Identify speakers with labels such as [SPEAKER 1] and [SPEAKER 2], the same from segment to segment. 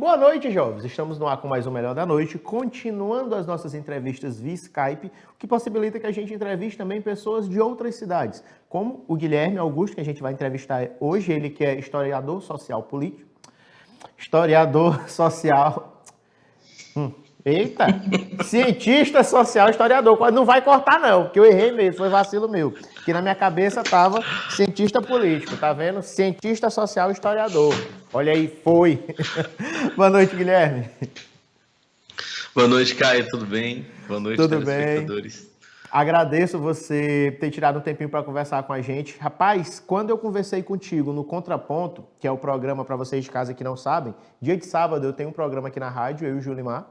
[SPEAKER 1] Boa noite, jovens. Estamos no ar com mais um Melhor da Noite, continuando as nossas entrevistas via Skype, o que possibilita que a gente entreviste também pessoas de outras cidades, como o Guilherme Augusto, que a gente vai entrevistar hoje, ele que é historiador social político, historiador social... Eita! Cientista social, historiador. Não vai cortar não, porque eu errei mesmo, foi vacilo meu. Que na minha cabeça tava cientista político, tá vendo? Cientista social, historiador. Olha aí, foi. Boa noite, Guilherme.
[SPEAKER 2] Boa noite, Caio, tudo bem? Boa noite,
[SPEAKER 1] Tudo bem?
[SPEAKER 2] telespectadores.
[SPEAKER 1] Agradeço você ter tirado um tempinho para conversar com a gente. Rapaz, quando eu conversei contigo no Contraponto, que é o programa para vocês de casa que não sabem, dia de sábado eu tenho um programa aqui na rádio, eu e o Julimar,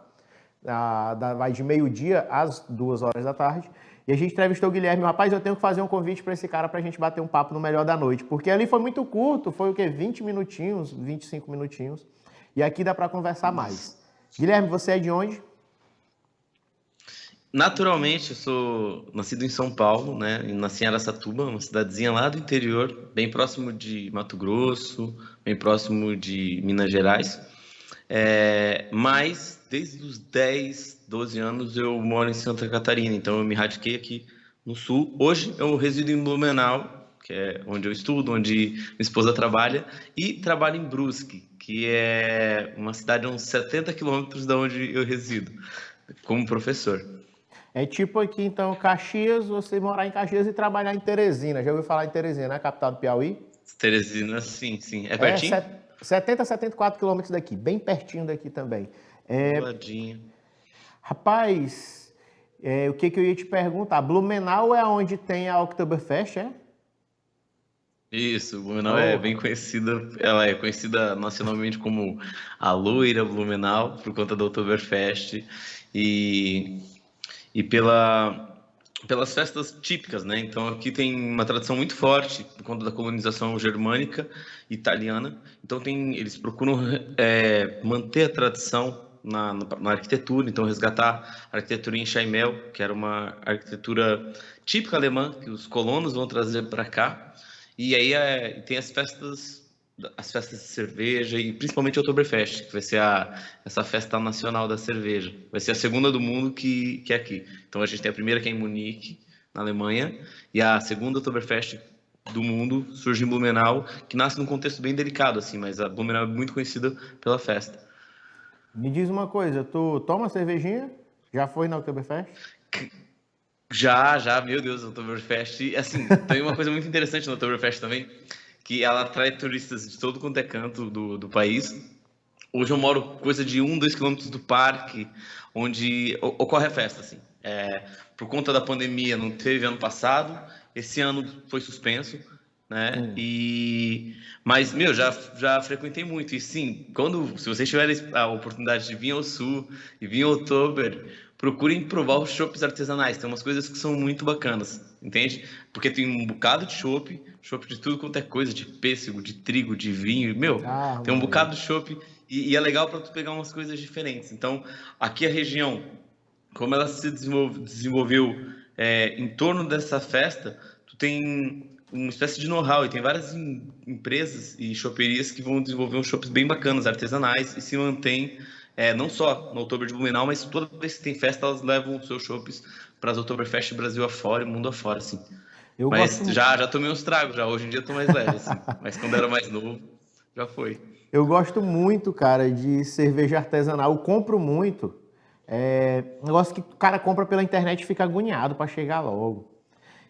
[SPEAKER 1] vai de meio-dia às 2h da tarde, e a gente entrevistou o Guilherme. Rapaz, eu tenho que fazer um convite para esse cara para a gente bater um papo no Melhor da Noite, porque ali foi muito curto, foi o quê? 20 minutinhos, 25 minutinhos, e aqui dá para conversar mais. Guilherme, você é de onde?
[SPEAKER 2] Naturalmente, eu sou nascido em São Paulo, né? Nasci em Araçatuba, uma cidadezinha lá do interior, bem próximo de Mato Grosso, bem próximo de Minas Gerais. Mas desde os 10, 12 anos eu moro em Santa Catarina, então eu me radiquei aqui no sul. Hoje eu resido em Blumenau, que é onde eu estudo, onde minha esposa trabalha, e trabalho em Brusque, que é uma cidade a uns 70 quilômetros de onde eu resido, como professor.
[SPEAKER 1] É tipo aqui, então, Caxias, você morar em Caxias e trabalhar em Teresina. Já ouviu falar em Teresina, né? Capital do Piauí?
[SPEAKER 2] Teresina, sim. É pertinho?
[SPEAKER 1] 70 a 74 quilômetros daqui, bem pertinho daqui também.
[SPEAKER 2] Do ladinho.
[SPEAKER 1] Rapaz, o que eu ia te perguntar? Blumenau é onde tem a Oktoberfest, é?
[SPEAKER 2] Isso, Blumenau é bem conhecida, ela é conhecida nacionalmente como a Loira Blumenau, por conta da Oktoberfest e pelas festas típicas, né? Então aqui tem uma tradição muito forte por conta da colonização germânica italiana. Então eles procuram manter a tradição na arquitetura, então resgatar a arquitetura em Chaimel, que era uma arquitetura típica alemã que os colonos vão trazer para cá. E aí tem as festas de cerveja e principalmente a Oktoberfest, que vai ser essa festa nacional da cerveja. Vai ser a segunda do mundo que é aqui. Então a gente tem a primeira que é em Munique, na Alemanha, e a segunda Oktoberfest do mundo surge em Blumenau, que nasce num contexto bem delicado, assim, mas a Blumenau é muito conhecida pela festa.
[SPEAKER 1] Me diz uma coisa, tu toma cervejinha? Já foi na Oktoberfest?
[SPEAKER 2] Já, meu Deus, a Oktoberfest. Assim, tem uma coisa muito interessante na Oktoberfest também, que ela atrai turistas de todo quanto é canto do país. Hoje eu moro coisa de 2 quilômetros do parque, onde ocorre a festa, assim. Por conta da pandemia, não teve ano passado, esse ano foi suspenso, né? Mas, meu, já frequentei muito. E sim, se vocês tiverem a oportunidade de vir ao sul e vir em outubro, procurem provar os chopps artesanais. Tem umas coisas que são muito bacanas, entende? Porque tem um bocado de chopp de tudo quanto é coisa, de pêssego, de trigo, de vinho. Meu, tem um bocado de chopp e é legal para tu pegar umas coisas diferentes. Então, aqui a região, como ela se desenvolveu em torno dessa festa, tu tem uma espécie de know-how e tem várias empresas e chopperias que vão desenvolver uns chopps bem bacanas, artesanais, e se mantém não só no Outubro de Blumenau, mas toda vez que tem festa, elas levam os seus chopps para as Oktoberfest Brasil afora e mundo afora, assim. Mas já tomei uns tragos, já. Hoje em dia eu tô mais leve, assim. Mas quando era mais novo, já foi.
[SPEAKER 1] Eu gosto muito, cara, de cerveja artesanal. Eu compro muito. Negócio que o cara compra pela internet e fica agoniado para chegar logo.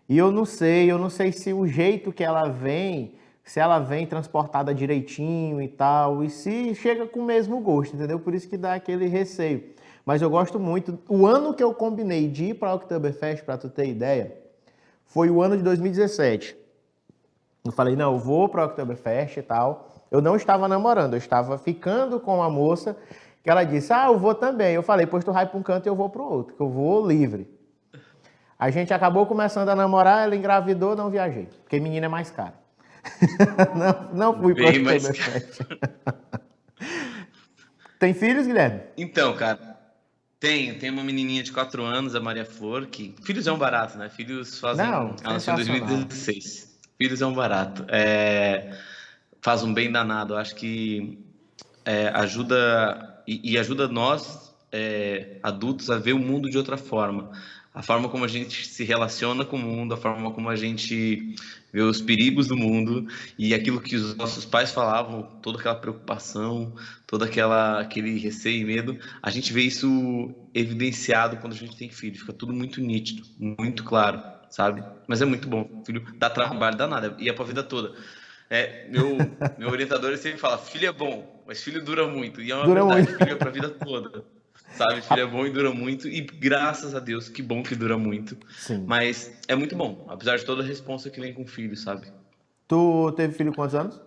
[SPEAKER 1] E eu não sei se o jeito que ela vem, se ela vem transportada direitinho e tal, e se chega com o mesmo gosto, entendeu? Por isso que dá aquele receio. Mas eu gosto muito. O ano que eu combinei de ir para a Oktoberfest, para tu ter ideia, foi o ano de 2017. Eu falei, não, eu vou para a Oktoberfest e tal. Eu não estava namorando, eu estava ficando com a moça, que ela disse, eu vou também. Eu falei, pois tu vai para um canto e eu vou para o outro, que eu vou livre. A gente acabou começando a namorar, ela engravidou, não viajei, porque menina é mais cara. não fui para a Oktoberfest. Tem filhos, Guilherme?
[SPEAKER 2] Então, cara, tem uma menininha de 4 anos, a Maria Flor, que... Filhos é um barato, né? Filhos fazem... Ela nasceu em 2016. Filhos é um barato. Faz um bem danado. Eu acho que ajuda nós, adultos, a ver o mundo de outra forma. A forma como a gente se relaciona com o mundo, a forma como a gente vê os perigos do mundo e aquilo que os nossos pais falavam, toda aquela preocupação, aquele receio e medo, a gente vê isso evidenciado quando a gente tem filho. Fica tudo muito nítido, muito claro, sabe? Mas é muito bom. Filho dá trabalho, dá nada, e é pra vida toda. Meu orientador ele sempre fala, filho é bom, mas filho dura muito. E é uma
[SPEAKER 1] Dura
[SPEAKER 2] verdade,
[SPEAKER 1] muito.
[SPEAKER 2] filho é pra vida toda. Sabe, filho é bom e dura muito. E graças a Deus, que bom que dura muito.
[SPEAKER 1] Sim.
[SPEAKER 2] Mas é muito bom, apesar de toda a responsa que vem com o filho, sabe?
[SPEAKER 1] Tu teve filho quantos anos?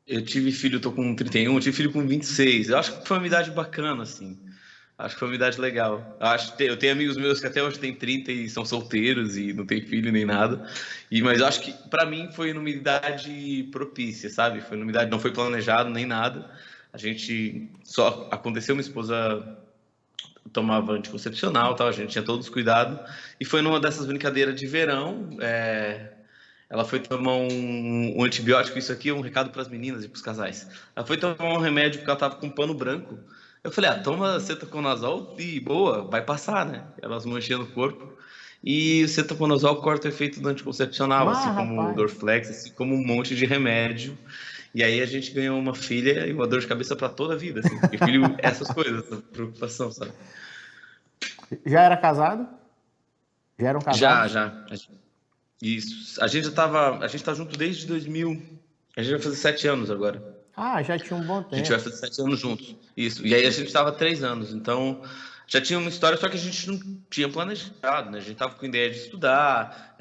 [SPEAKER 2] Eu tive filho, tô com 31, eu tive filho com 26. Eu acho que foi uma idade bacana, assim. Acho que foi uma idade legal. Eu tenho amigos meus que até hoje têm 30 e são solteiros e não tem filho nem nada. Mas eu acho que pra mim foi numa idade propícia, sabe? Foi numa idade, não foi planejado nem nada. A gente só aconteceu, minha esposa tomava anticoncepcional, tal, a gente tinha todos os cuidados. E foi numa dessas brincadeiras de verão, ela foi tomar um antibiótico, isso aqui é um recado para as meninas e para os casais. Ela foi tomar um remédio porque ela tava com um pano branco. Eu falei, toma cetoconazol e boa, vai passar, né? Elas manchinham no corpo. E o cetoconazol corta o efeito do anticoncepcional, assim
[SPEAKER 1] Mas,
[SPEAKER 2] como o
[SPEAKER 1] rapaz,
[SPEAKER 2] Dorflex, assim como um monte de remédio. E aí a gente ganhou uma filha e uma dor de cabeça para toda a vida, assim. Porque filho, essas coisas, essa preocupação, sabe?
[SPEAKER 1] já era casado? Já eram
[SPEAKER 2] Já,
[SPEAKER 1] casados?
[SPEAKER 2] já. Isso. A gente tá junto desde 2000. A gente vai fazer 7 anos agora.
[SPEAKER 1] Ah, já tinha um bom
[SPEAKER 2] A gente vai
[SPEAKER 1] tempo.
[SPEAKER 2] fazer 7 anos juntos. Isso. E aí a gente estava 3 anos. Então, já tinha uma história, só que a gente não tinha planejado, né? A gente tava com ideia de estudar,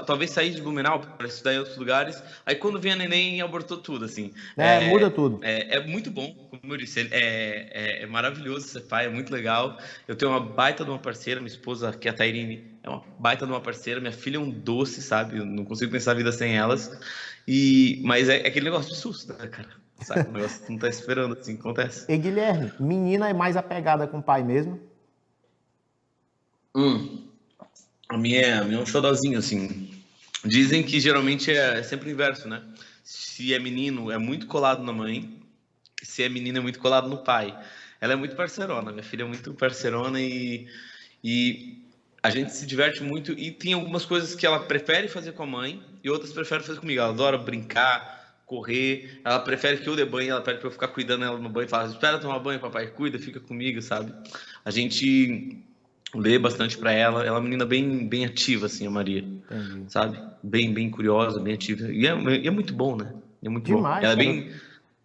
[SPEAKER 2] talvez sair de Blumenau para estudar em outros lugares. Aí quando veio a neném, abortou tudo, assim.
[SPEAKER 1] É, muda tudo.
[SPEAKER 2] É muito bom, como eu disse. É maravilhoso ser pai, é muito legal. Eu tenho uma baita de uma parceira, minha esposa, que é a Tairine, é uma baita de uma parceira. Minha filha é um doce, sabe? Eu não consigo pensar a vida sem elas. Mas é aquele negócio de susto, né, cara? Sabe? O negócio que tu não tá esperando, assim, acontece.
[SPEAKER 1] E Guilherme, menina é mais apegada com o pai mesmo?
[SPEAKER 2] A minha é um xodozinho, assim. Dizem que geralmente é sempre o inverso, né? Se é menino, é muito colado na mãe. Se é menina, é muito colado no pai. Ela é muito parceirona, minha filha é muito parceirona e a gente se diverte muito. E tem algumas coisas que ela prefere fazer com a mãe e outras prefere fazer comigo. Ela adora brincar, correr. Ela prefere que eu dê banho, ela pede pra eu ficar cuidando dela no banho. Fala, espera tomar banho, papai, cuida, fica comigo, sabe? A gente lê bastante pra ela. Ela é uma menina bem, bem ativa, assim, a Maria,
[SPEAKER 1] Entendi.
[SPEAKER 2] sabe? Bem, bem curiosa, bem ativa. E é muito bom, né? É muito bom.
[SPEAKER 1] Demais, cara.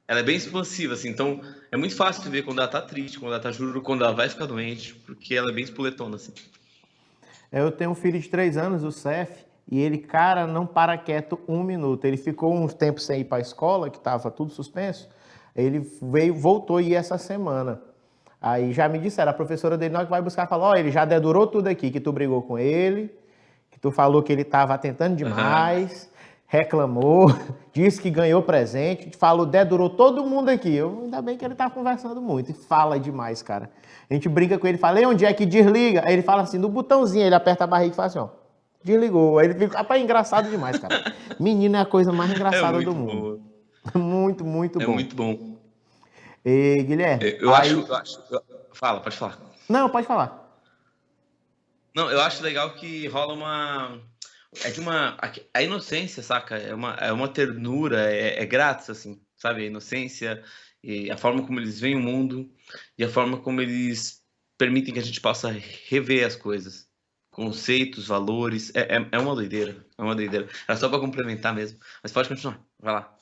[SPEAKER 2] Ela é bem expansiva, assim, então é muito fácil de ver quando ela tá triste, quando ela tá juro, quando ela vai ficar doente, porque ela é bem espoletona, assim.
[SPEAKER 1] Eu tenho um filho de 3 anos, o Cef, e ele, cara, não para quieto um minuto. Ele ficou uns tempos sem ir para a escola, que estava tudo suspenso. Ele voltou a ir essa semana. Aí já me disseram, a professora dele, na hora que vai buscar, falou, ó, ele já dedurou tudo aqui, que tu brigou com ele, que tu falou que ele estava tentando demais, reclamou, disse que ganhou presente, falou, dedurou todo mundo aqui. Ainda bem que ele tá conversando muito e fala demais, cara. A gente brinca com ele, fala, e onde é que desliga? Aí ele fala assim, no botãozinho, ele aperta a barriga e fala assim, ó, desligou. Aí ele fica, rapaz, engraçado demais, cara. Menino é a coisa mais engraçada do mundo.
[SPEAKER 2] Bom.
[SPEAKER 1] Muito, muito
[SPEAKER 2] É
[SPEAKER 1] bom.
[SPEAKER 2] muito bom.
[SPEAKER 1] E, Guilherme,
[SPEAKER 2] Fala, pode falar.
[SPEAKER 1] Não, pode falar.
[SPEAKER 2] Não, eu acho legal que rola uma... A inocência, saca? É uma ternura, é grátis, assim, sabe? A inocência e a forma como eles veem o mundo e a forma como eles permitem que a gente possa rever as coisas. Conceitos, valores, é uma doideira, é uma doideira. Era só para complementar mesmo, mas pode continuar, vai lá.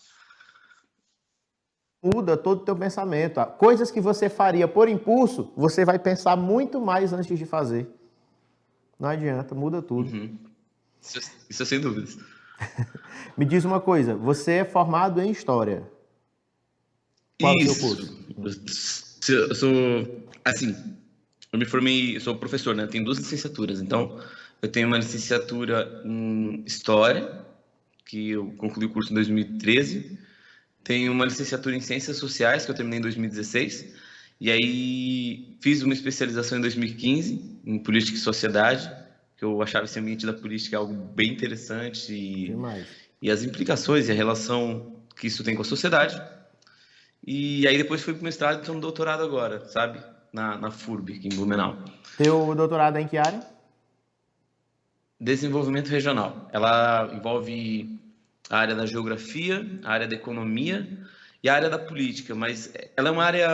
[SPEAKER 1] Muda todo o teu pensamento. Coisas que você faria por impulso, você vai pensar muito mais antes de fazer. Não adianta, muda tudo.
[SPEAKER 2] Isso sem dúvidas.
[SPEAKER 1] Me diz uma coisa, você é formado em História. Qual é o seu
[SPEAKER 2] curso? Eu sou, assim, eu me formei, eu sou professor, né? Tenho 2 licenciaturas. Então, eu tenho uma licenciatura em História, que eu concluí o curso em 2013. Tenho uma licenciatura em Ciências Sociais, que eu terminei em 2016. E aí, fiz uma especialização em 2015, em Política e Sociedade, que eu achava esse ambiente da política algo bem interessante.
[SPEAKER 1] Demais.
[SPEAKER 2] E as implicações e a relação que isso tem com a sociedade. E aí depois fui pro mestrado e tô no doutorado agora, sabe? Na FURB, aqui em Blumenau.
[SPEAKER 1] Teu doutorado é em que área?
[SPEAKER 2] Desenvolvimento regional. Ela envolve a área da geografia, a área da economia e a área da política, mas ela é uma área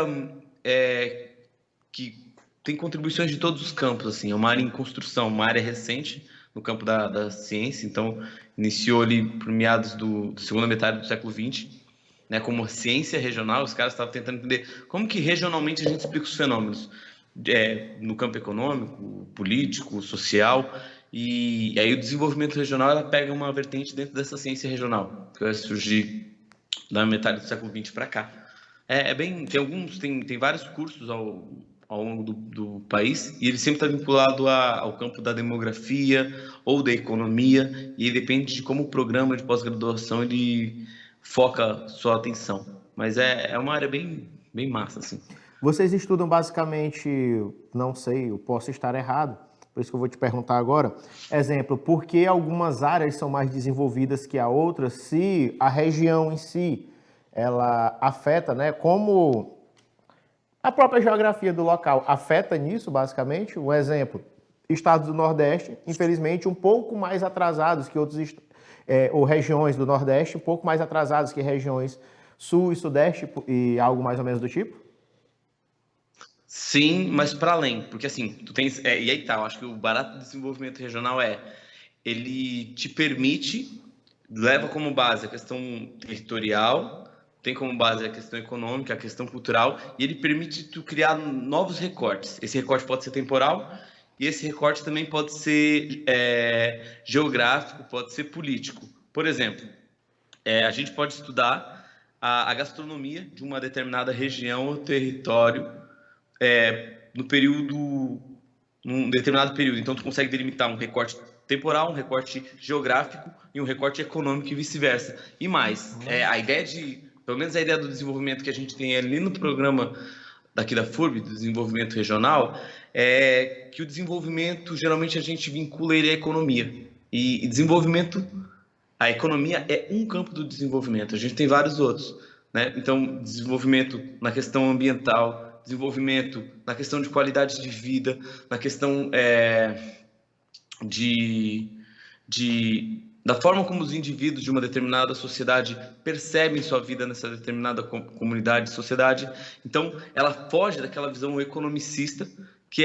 [SPEAKER 2] é, que tem contribuições de todos os campos, assim, é uma área em construção, uma área recente no campo da ciência, então iniciou ali por meados da segunda metade do século XX, né, como ciência regional, os caras estavam tentando entender como que regionalmente a gente explica os fenômenos no campo econômico, político, social, e aí o desenvolvimento regional ela pega uma vertente dentro dessa ciência regional, que vai surgir da metade do século XX para cá. Tem vários cursos ao longo do país e ele sempre está vinculado ao campo da demografia ou da economia e depende de como o programa de pós-graduação ele foca sua atenção. Mas é uma área bem massa, assim.
[SPEAKER 1] Vocês estudam basicamente, não sei, eu posso estar errado, por isso que eu vou te perguntar agora. Exemplo, por que algumas áreas são mais desenvolvidas que a outras, se a região em si, ela afeta, né? Como a própria geografia do local afeta nisso, basicamente. Um exemplo, estados do Nordeste, infelizmente, um pouco mais atrasados que outros ou regiões do Nordeste, um pouco mais atrasados que regiões Sul e Sudeste e algo mais ou menos do tipo?
[SPEAKER 2] Sim, mas para além, porque assim, tu tens. E aí tá, eu acho que o barato do desenvolvimento regional ele te permite, leva como base a questão territorial, tem como base a questão econômica, a questão cultural, e ele permite tu criar novos recortes. Esse recorte pode ser temporal, e esse recorte também pode ser geográfico, pode ser político. Por exemplo, a gente pode estudar a gastronomia de uma determinada região ou território no período, num determinado período. Então, tu consegue delimitar um recorte temporal, um recorte geográfico e um recorte econômico e vice-versa. E mais, a ideia pelo menos a ideia do desenvolvimento que a gente tem ali no programa daqui da FURB, do desenvolvimento regional, é que o desenvolvimento, geralmente a gente vincula ele à economia. E desenvolvimento, a economia é um campo do desenvolvimento, a gente tem vários outros, né? Então, desenvolvimento na questão ambiental, desenvolvimento na questão de qualidade de vida, na questão da forma como os indivíduos de uma determinada sociedade percebem sua vida nessa determinada comunidade, sociedade. Então, ela foge daquela visão economicista, que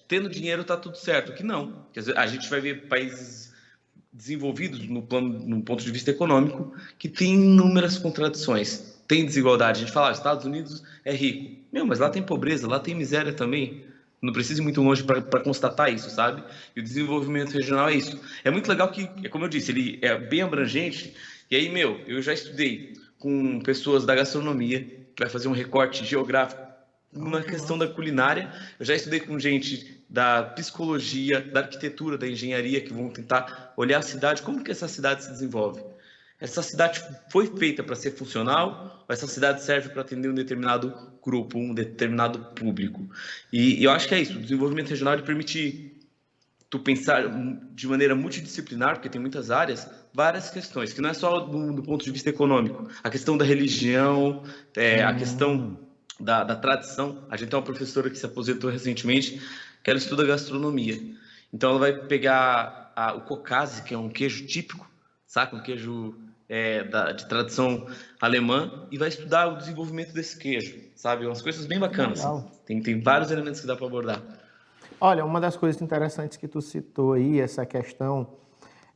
[SPEAKER 2] tendo dinheiro está tudo certo, que não. A gente vai ver países desenvolvidos no ponto de vista econômico que tem inúmeras contradições. Tem desigualdade. A gente fala, Estados Unidos é rico. Mas lá tem pobreza, lá tem miséria também. Não precisa ir muito longe para constatar isso, sabe? E o desenvolvimento regional é isso. É muito legal que, como eu disse, ele é bem abrangente. E aí, eu já estudei com pessoas da gastronomia, que vai fazer um recorte geográfico na questão da culinária. Eu já estudei com gente da psicologia, da arquitetura, da engenharia, que vão tentar olhar a cidade, como que essa cidade se desenvolve. Essa cidade foi feita para ser funcional ou essa cidade serve para atender um determinado grupo, um determinado público? E eu acho que é isso. O desenvolvimento regional ele permite tu pensar de maneira multidisciplinar, porque tem muitas áreas, várias questões, que não é só do ponto de vista econômico. A questão da religião, a questão da tradição. A gente tem uma professora que se aposentou recentemente, que ela estuda gastronomia. Então ela vai pegar o cocase, que é um queijo típico, saca? Um queijo de tradição alemã, e vai estudar o desenvolvimento desse queijo, sabe? Umas coisas bem bacanas. Assim. Tem vários elementos que dá para abordar.
[SPEAKER 1] Olha, uma das coisas interessantes que tu citou aí, essa questão,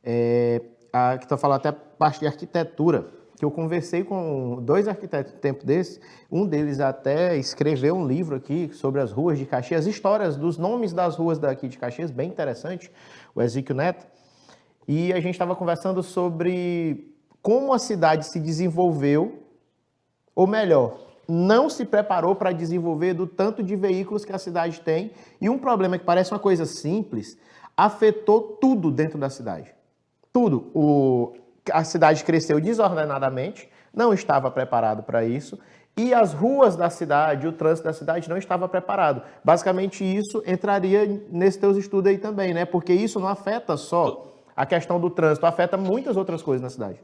[SPEAKER 1] que tu falou até a parte de arquitetura, que eu conversei com 2 arquitetos no tempo desse, um deles até escreveu um livro aqui sobre as ruas de Caxias, histórias dos nomes das ruas daqui de Caxias, bem interessante, o Ezequiel Neto, e a gente estava conversando sobre como a cidade se desenvolveu, ou melhor, não se preparou para desenvolver do tanto de veículos que a cidade tem, e um problema que parece uma coisa simples, afetou tudo dentro da cidade. Tudo. A cidade cresceu desordenadamente, não estava preparado para isso, e as ruas da cidade, o trânsito da cidade não estava preparado. Basicamente isso entraria nesse teus estudos aí também, né? Porque isso não afeta só a questão do trânsito, afeta muitas outras coisas na cidade.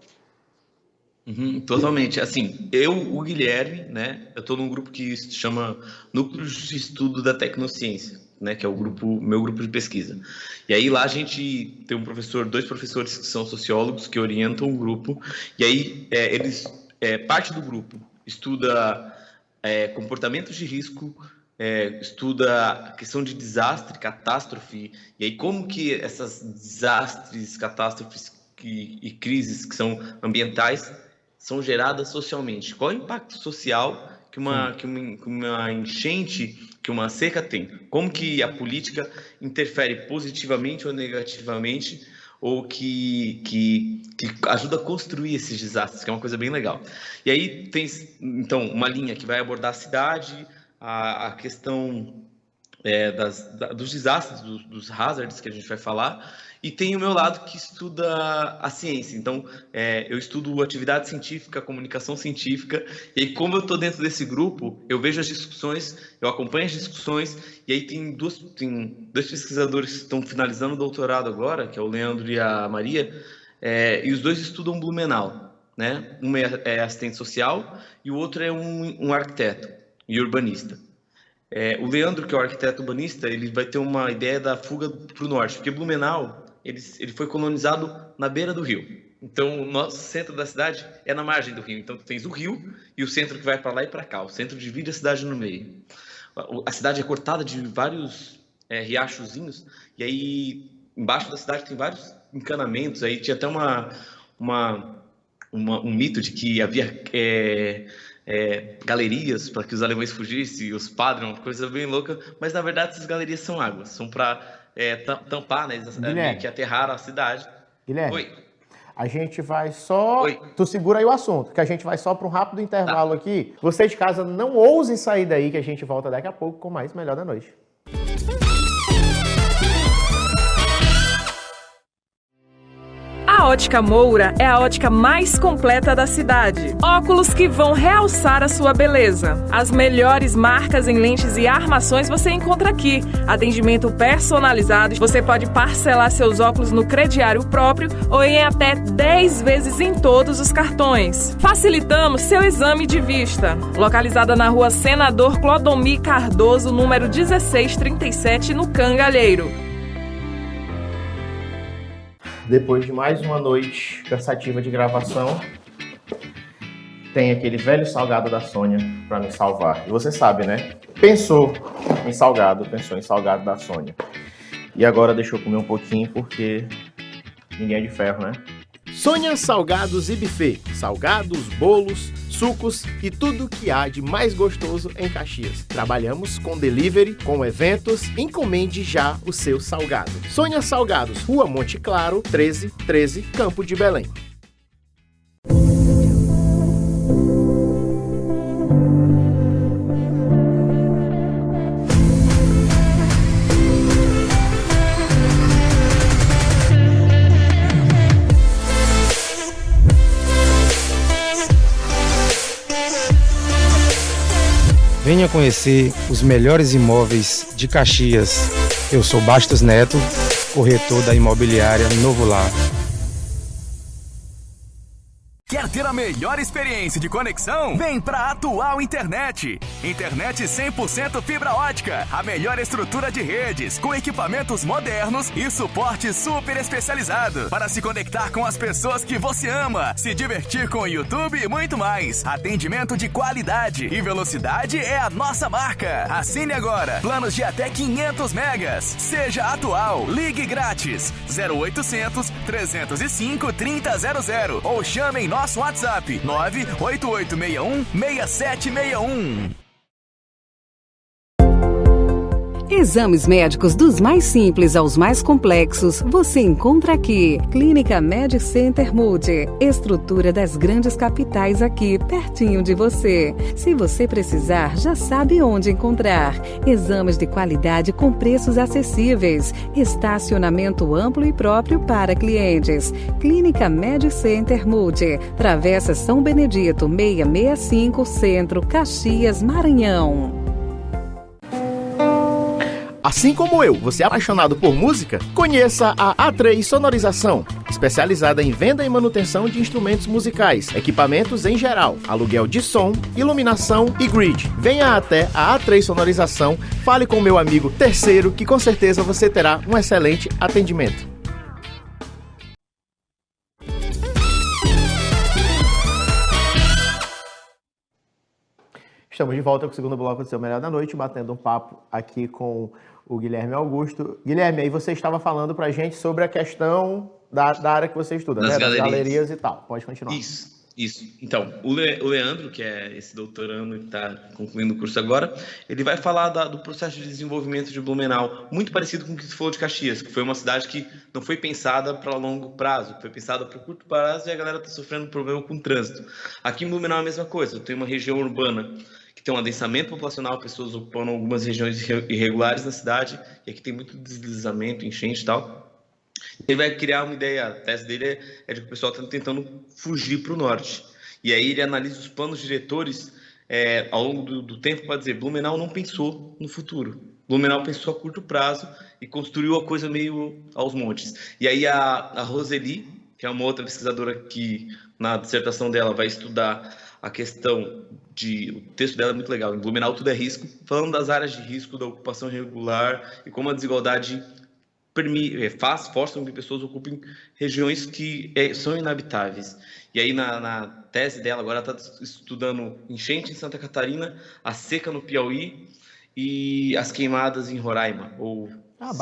[SPEAKER 2] Totalmente. Assim, o Guilherme, né? Eu estou num grupo que se chama Núcleo de Estudo da Tecnociência, né? Que é meu grupo de pesquisa. E aí lá a gente tem dois professores que são sociólogos que orientam o grupo. E aí parte do grupo estuda comportamentos de risco, estuda a questão de desastre, catástrofe, e aí como que essas desastres, catástrofes e crises que são ambientais são geradas socialmente. Qual é o impacto social que uma enchente, que uma seca tem? Como que a política interfere positivamente ou negativamente, ou que ajuda a construir esses desastres, que é uma coisa bem legal. E aí tem, então, uma linha que vai abordar a cidade, a questão dos desastres, dos hazards que a gente vai falar, e tem o meu lado que estuda a ciência. Então, eu estudo atividade científica, comunicação científica, e aí, como eu estou dentro desse grupo, eu vejo as discussões, eu acompanho as discussões, e aí tem dois pesquisadores que estão finalizando o doutorado agora, que é o Leandro e a Maria, e os dois estudam Blumenau, né? Um é assistente social e o outro é um arquiteto e urbanista. O Leandro, que é o arquiteto urbanista, ele vai ter uma ideia da fuga para o norte, porque Blumenau ele foi colonizado na beira do rio. Então, o nosso centro da cidade é na margem do rio. Então, tu tens o rio e o centro que vai para lá e para cá. O centro divide a cidade no meio. A cidade é cortada de vários riachozinhos, e aí embaixo da cidade tem vários encanamentos. Aí tinha até um mito de que havia galerias para que os alemães fugissem, os padres, uma coisa bem louca, mas na verdade essas galerias são águas, são para tampar, né, que aterraram a cidade.
[SPEAKER 1] Guilherme,
[SPEAKER 2] oi.
[SPEAKER 1] A gente vai só...
[SPEAKER 2] Oi.
[SPEAKER 1] Tu segura aí o assunto, que a gente vai só para um rápido intervalo aqui. Você de casa não ouse sair daí, que a gente volta daqui a pouco com mais Melhor da Noite.
[SPEAKER 3] A Ótica Moura é a ótica mais completa da cidade. Óculos que vão realçar a sua beleza. As melhores marcas em lentes e armações você encontra aqui. Atendimento personalizado. Você pode parcelar seus óculos no crediário próprio ou em até 10 vezes em todos os cartões. Facilitamos seu exame de vista. Localizada na rua Senador Clodomir Cardoso, número 1637, no Cangalheiro.
[SPEAKER 1] Depois de mais uma noite cansativa de gravação, tem aquele velho salgado da Sônia para me salvar. E você sabe, né? Pensou em salgado da Sônia. E agora deixa eu comer um pouquinho, porque ninguém é de ferro, né? Sônia Salgados e Buffet. Salgados, bolos, sucos e tudo que há de mais gostoso em Caxias. Trabalhamos com delivery, com eventos. Encomende já o seu salgado. Sônia Salgados, Rua Monte Claro, 1313, Campo de Belém.
[SPEAKER 4] Venha conhecer os melhores imóveis de Caxias. Eu sou Bastos Neto, corretor da imobiliária Novo Lar.
[SPEAKER 5] Quer ter a melhor experiência de conexão? Vem pra Atual Internet. Internet 100% fibra ótica. A melhor estrutura de redes, com equipamentos modernos e suporte super especializado. Para se conectar com as pessoas que você ama, se divertir com o YouTube e muito mais. Atendimento de qualidade e velocidade é a nossa marca. Assine agora. Planos de até 500 megas. Seja Atual. Ligue grátis. 0800 305 3000 ou chame em nosso WhatsApp 98861-6761.
[SPEAKER 6] Exames médicos dos mais simples aos mais complexos, você encontra aqui. Clínica Med Center Multi. Estrutura das grandes capitais aqui, pertinho de você. Se você precisar, já sabe onde encontrar. Exames de qualidade com preços acessíveis. Estacionamento amplo e próprio para clientes. Clínica Med Center Multi. Travessa São Benedito, 665, Centro, Caxias, Maranhão.
[SPEAKER 1] Assim como eu, você é apaixonado por música? Conheça a A3 Sonorização, especializada em venda e manutenção de instrumentos musicais, equipamentos em geral, aluguel de som, iluminação e grid. Venha até a A3 Sonorização, fale com meu amigo Terceiro, que com certeza você terá um excelente atendimento. Estamos de volta com o segundo bloco do Seu Melhor da Noite, batendo um papo aqui com o Guilherme Augusto. Guilherme, aí você estava falando pra gente sobre a questão da área que você estuda,
[SPEAKER 2] das
[SPEAKER 1] né?
[SPEAKER 2] galerias.
[SPEAKER 1] Das galerias e tal. Pode continuar.
[SPEAKER 2] Isso. Então, o Leandro, que é esse doutorando que está concluindo o curso agora, ele vai falar do processo de desenvolvimento de Blumenau, muito parecido com o que você falou de Caxias, que foi uma cidade que não foi pensada para longo prazo, foi pensada para curto prazo e a galera está sofrendo problema com o trânsito. Aqui em Blumenau é a mesma coisa, tem uma região urbana que tem um adensamento populacional, pessoas ocupando algumas regiões irregulares na cidade, e aqui tem muito deslizamento, enchente e tal. Ele vai criar uma ideia, a tese dele é de que o pessoal está tentando fugir para o norte. E aí ele analisa os planos diretores ao longo do tempo para dizer, Blumenau não pensou no futuro. Blumenau pensou a curto prazo e construiu a coisa meio aos montes. E aí a Roseli, que é uma outra pesquisadora que na dissertação dela vai estudar a questão o texto dela é muito legal, em Blumenau tudo é risco, falando das áreas de risco, da ocupação irregular e como a desigualdade força com que pessoas ocupem regiões que são inabitáveis. E aí na tese dela agora está estudando enchente em Santa Catarina, a seca no Piauí e as queimadas em Roraima, ou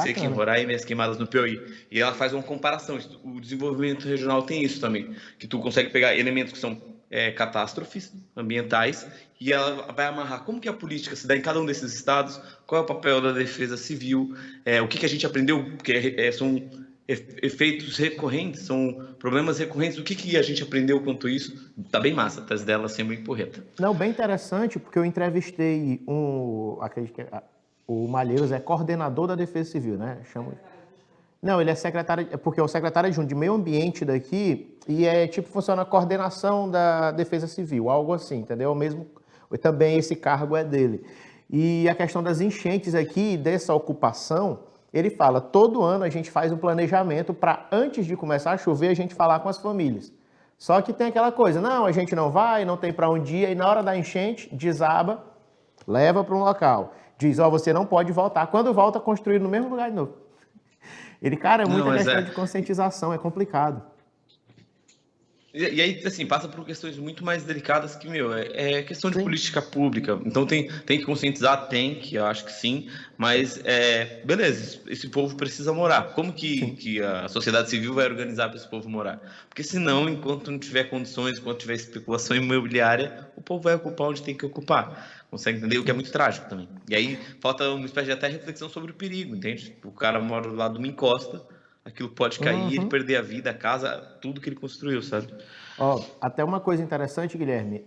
[SPEAKER 2] seca em Roraima e as queimadas no Piauí. E ela faz uma comparação, o desenvolvimento regional tem isso também, que tu consegue pegar elementos que são catástrofes ambientais e ela vai amarrar como que a política se dá em cada um desses estados, qual é o papel da defesa civil, o que a gente aprendeu, porque são efeitos recorrentes, são problemas recorrentes, o que a gente aprendeu quanto isso. Tá bem massa, a tese dela sempre bem porreta.
[SPEAKER 1] Não, bem interessante, porque eu entrevistei acredito que o Malheiros é coordenador da Defesa Civil, né? Não, ele é secretário, porque é o secretário adjunto de meio ambiente daqui e funciona a coordenação da Defesa Civil, algo assim, entendeu? Também esse cargo é dele. E a questão das enchentes aqui, dessa ocupação, ele fala, todo ano a gente faz um planejamento para, antes de começar a chover, a gente falar com as famílias. Só que tem aquela coisa, não, a gente não vai, não tem para onde ir, e na hora da enchente, desaba, leva para um local. Diz, você não pode voltar. Quando volta, construir no mesmo lugar de novo. É muita questão de conscientização, é complicado.
[SPEAKER 2] E aí, assim, passa por questões muito mais delicadas que, é questão de política pública. Então tem que conscientizar, eu acho que sim, mas, beleza, esse povo precisa morar. Como que a sociedade civil vai organizar para esse povo morar? Porque senão, enquanto não tiver condições, enquanto tiver especulação imobiliária, o povo vai ocupar onde tem que ocupar. Consegue entender? O que é muito trágico também. E aí falta uma espécie de até reflexão sobre o perigo, entende? O cara mora do lado de uma encosta, aquilo pode cair, ele perder a vida, a casa, tudo que ele construiu, sabe?
[SPEAKER 1] Até uma coisa interessante, Guilherme,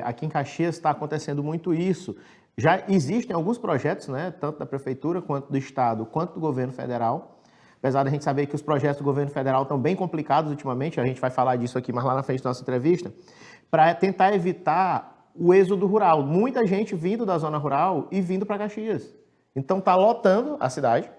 [SPEAKER 1] aqui em Caxias está acontecendo muito isso. Já existem alguns projetos, né, tanto da Prefeitura, quanto do Estado, quanto do Governo Federal. Apesar da gente saber que os projetos do Governo Federal estão bem complicados ultimamente, a gente vai falar disso aqui mais lá na frente da nossa entrevista, para tentar evitar o êxodo rural. Muita gente vindo da zona rural e vindo para Caxias. Então está lotando a cidade,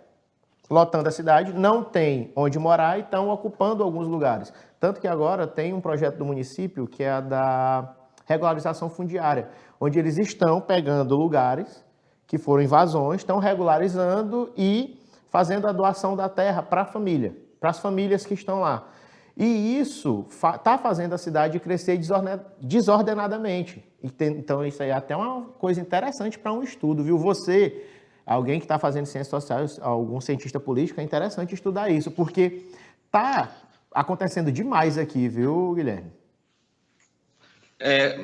[SPEAKER 1] não tem onde morar e estão ocupando alguns lugares. Tanto que agora tem um projeto do município que é a da regularização fundiária, onde eles estão pegando lugares que foram invasões, estão regularizando e fazendo a doação da terra para a família, para as famílias que estão lá. E isso está fazendo a cidade crescer desordenadamente. Então isso aí é até uma coisa interessante para um estudo, viu? Você, alguém que está fazendo ciências sociais, algum cientista político, é interessante estudar isso, porque está acontecendo demais aqui, viu, Guilherme?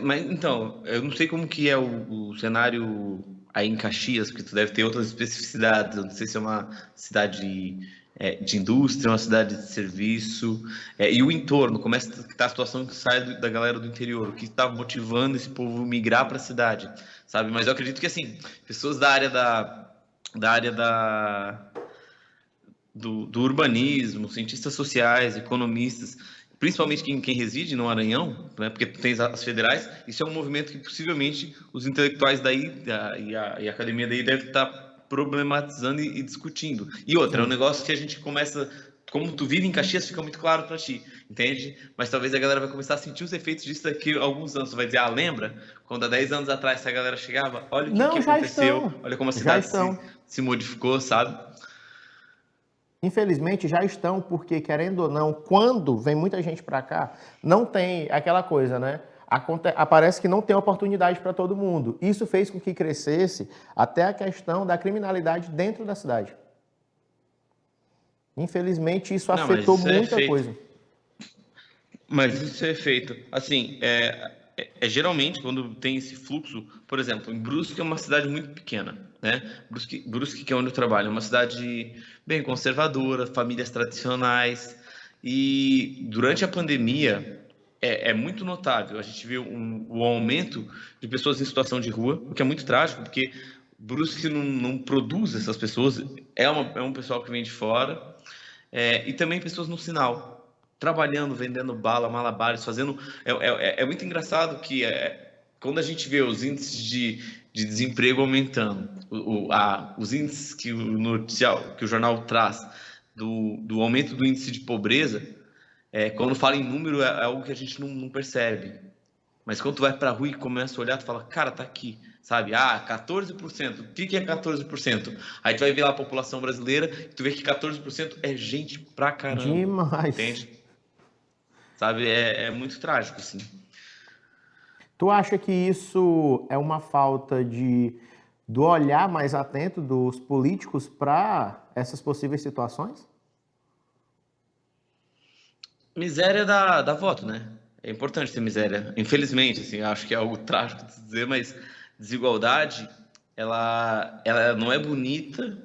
[SPEAKER 2] Mas então, eu não sei como que é o cenário aí em Caxias, porque tu deve ter outras especificidades, eu não sei se é uma cidade de indústria, uma cidade de serviço, e o entorno, como é que está a situação que sai da galera do interior, o que está motivando esse povo a migrar para a cidade, sabe? Mas eu acredito que, assim, pessoas da área do urbanismo, cientistas sociais, economistas, principalmente quem reside no Maranhão, né, porque tu tens as federais, isso é um movimento que possivelmente os intelectuais daí e a academia daí deve estar problematizando e discutindo. E outra, é um negócio que a gente começa como tu vive em Caxias, fica muito claro para ti, entende? Mas talvez a galera vai começar a sentir os efeitos disso daqui a alguns anos. Tu vai dizer, lembra? Quando há 10 anos atrás essa galera chegava, olha o que
[SPEAKER 1] Já
[SPEAKER 2] aconteceu,
[SPEAKER 1] estão.
[SPEAKER 2] olha como a
[SPEAKER 1] Já
[SPEAKER 2] cidade
[SPEAKER 1] estão.
[SPEAKER 2] se modificou, sabe?
[SPEAKER 1] Infelizmente já estão, porque querendo ou não, quando vem muita gente para cá, não tem aquela coisa, né? Aparece que não tem oportunidade para todo mundo. Isso fez com que crescesse até a questão da criminalidade dentro da cidade. Infelizmente isso afetou muita coisa.
[SPEAKER 2] Mas isso é feito. Assim, geralmente quando tem esse fluxo, por exemplo, em Brusque é uma cidade muito pequena, né? Brusque, que é onde eu trabalho, é uma cidade bem conservadora, famílias tradicionais, e durante a pandemia é muito notável. A gente viu o aumento de pessoas em situação de rua, o que é muito trágico, porque Brusque não produz essas pessoas, é um pessoal que vem de fora, e também pessoas no sinal, trabalhando, vendendo bala, malabares, fazendo... É muito engraçado que quando a gente vê os índices de desemprego aumentando, os índices que o jornal traz do aumento do índice de pobreza, quando fala em número é algo que a gente não percebe. Mas quando tu vai pra rua e começa a olhar, tu fala, cara, tá aqui, sabe? 14%. O que é 14%? Aí tu vai ver lá a população brasileira e tu vê que 14% é gente pra caramba.
[SPEAKER 1] Demais.
[SPEAKER 2] Entende? Sabe? É muito trágico, sim.
[SPEAKER 1] Tu acha que isso é uma falta do olhar mais atento dos políticos para essas possíveis situações?
[SPEAKER 2] Miséria dá voto, né? É importante ter miséria. Infelizmente, assim, acho que é algo trágico de dizer, mas desigualdade, ela não é bonita,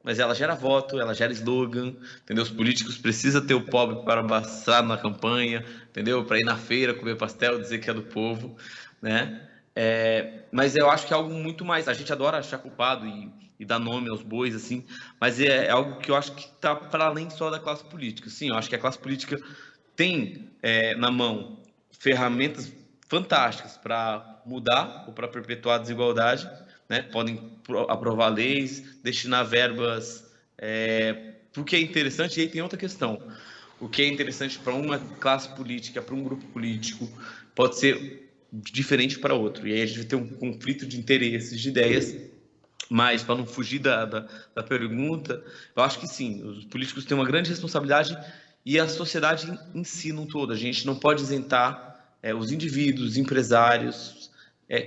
[SPEAKER 2] mas ela gera voto, ela gera slogan, entendeu? Os políticos precisam ter o pobre para mostrar na campanha, entendeu? Para ir na feira, comer pastel, dizer que é do povo, né? Mas eu acho que é algo muito mais... A gente adora achar culpado e dar nome aos bois, assim, mas é algo que eu acho que está para além só da classe política. Sim, eu acho que a classe política tem na mão ferramentas fantásticas para mudar ou para perpetuar a desigualdade, né? Podem aprovar leis, destinar verbas, porque é interessante. E aí tem outra questão: o que é interessante para uma classe política, para um grupo político, pode ser diferente para outro, e aí a gente vai ter um conflito de interesses, de ideias. Mas, para não fugir da pergunta, eu acho que sim, os políticos têm uma grande responsabilidade, e a sociedade em si, num todo. A gente não pode isentar os indivíduos, os empresários,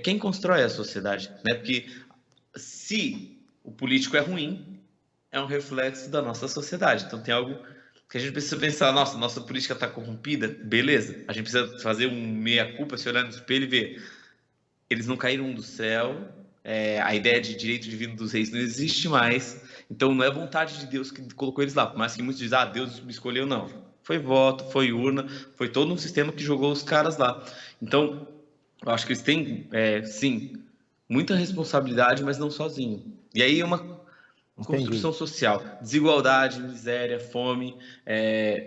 [SPEAKER 2] quem constrói a sociedade, né? Porque se o político é ruim, é um reflexo da nossa sociedade. Então tem algo que a gente precisa pensar: nossa política está corrompida, beleza. A gente precisa fazer um meia-culpa, se olhar no espelho e ver, eles não caíram do céu, a ideia de direito divino dos reis não existe mais. Então não é vontade de Deus que colocou eles lá, por mais que muitos dizem, Deus me escolheu, não. Foi voto, foi urna, foi todo um sistema que jogou os caras lá. Então, eu acho que eles têm, sim, muita responsabilidade, mas não sozinho. E aí é uma construção social. Desigualdade, miséria, fome,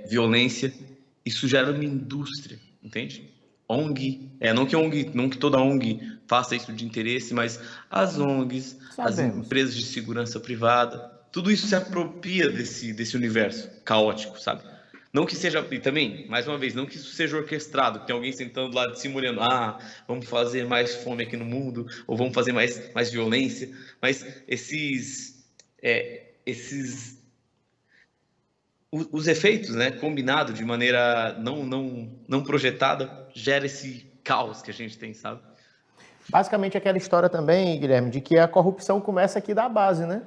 [SPEAKER 2] violência, isso gera uma indústria, entende? ONG, não que toda ONG faça isso de interesse, mas as ONGs, as empresas de segurança privada, tudo isso se apropria desse universo caótico, sabe? Não que seja, e também, mais uma vez, não que isso seja orquestrado, que tem alguém sentando lá de cima olhando, vamos fazer mais fome aqui no mundo, ou vamos fazer mais violência, mas os efeitos, né, combinados de maneira não projetada, gera esse caos que a gente tem, sabe?
[SPEAKER 1] Basicamente aquela história também, Guilherme, de que a corrupção começa aqui da base, né?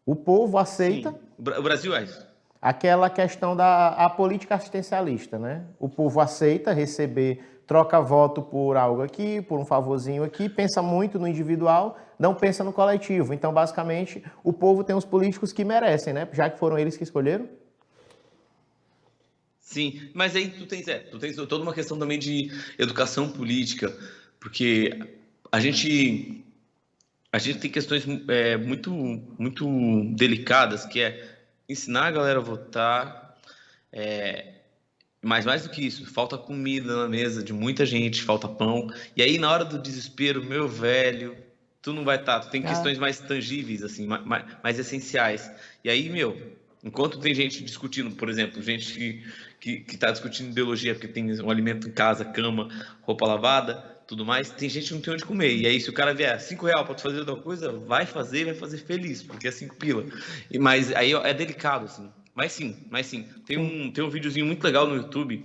[SPEAKER 1] O povo aceita...
[SPEAKER 2] Sim. O Brasil é isso.
[SPEAKER 1] Aquela questão da política assistencialista, né? O povo aceita receber, troca voto por algo aqui, por um favorzinho aqui, pensa muito no individual, não pensa no coletivo. Então, basicamente, o povo tem os políticos que merecem, né? Já que foram eles que escolheram.
[SPEAKER 2] Sim, mas aí tu tens toda uma questão também de educação política, porque a gente tem questões muito, muito delicadas, que é ensinar a galera a votar, mas mais do que isso, falta comida na mesa de muita gente, falta pão, e aí na hora do desespero, meu velho, tu não vai estar, tu tem questões mais tangíveis, assim, mais essenciais, e aí, Enquanto tem gente discutindo, por exemplo, gente que está discutindo ideologia porque tem um alimento em casa, cama, roupa lavada, tudo mais, tem gente que não tem onde comer. E aí, se o cara vier R$5 para tu fazer outra coisa, vai fazer feliz, porque é 5 pila. Mas aí é delicado, assim. Mas sim. Tem um videozinho muito legal no YouTube,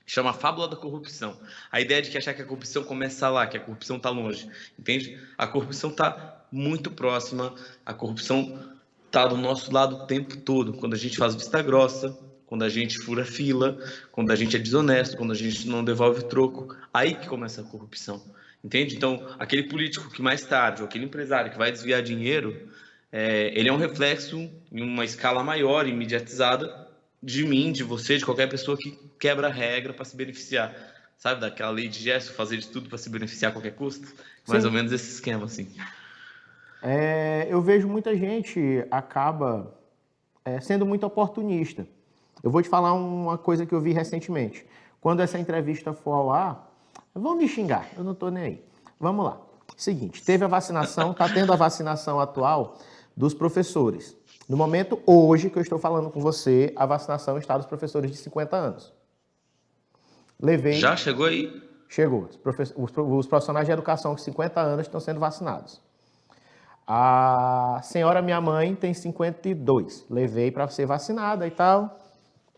[SPEAKER 2] chama Fábula da Corrupção. A ideia de que achar que a corrupção começa lá, que a corrupção está longe, entende? A corrupção está muito próxima, a corrupção está do nosso lado o tempo todo. Quando a gente faz vista grossa, quando a gente fura fila, quando a gente é desonesto, quando a gente não devolve troco, aí que começa a corrupção, entende? Então, aquele político que mais tarde, ou aquele empresário que vai desviar dinheiro, ele é um reflexo em uma escala maior, imediatizada, de mim, de você, de qualquer pessoa que quebra a regra para se beneficiar. Sabe, daquela lei de Gerson, fazer de tudo para se beneficiar a qualquer custo? Mais ou menos esse esquema, assim.
[SPEAKER 1] Eu vejo muita gente acaba sendo muito oportunista. Eu vou te falar uma coisa que eu vi recentemente. Quando essa entrevista for ao ar, vão me xingar, eu não estou nem aí. Vamos lá. Seguinte, teve a vacinação, está tendo a vacinação atual dos professores. No momento, hoje, que eu estou falando com você, a vacinação está dos professores de 50 anos.
[SPEAKER 2] Já chegou aí?
[SPEAKER 1] Chegou. Os profissionais de educação com 50 anos estão sendo vacinados. A senhora, minha mãe, tem 52. Levei para ser vacinada e tal.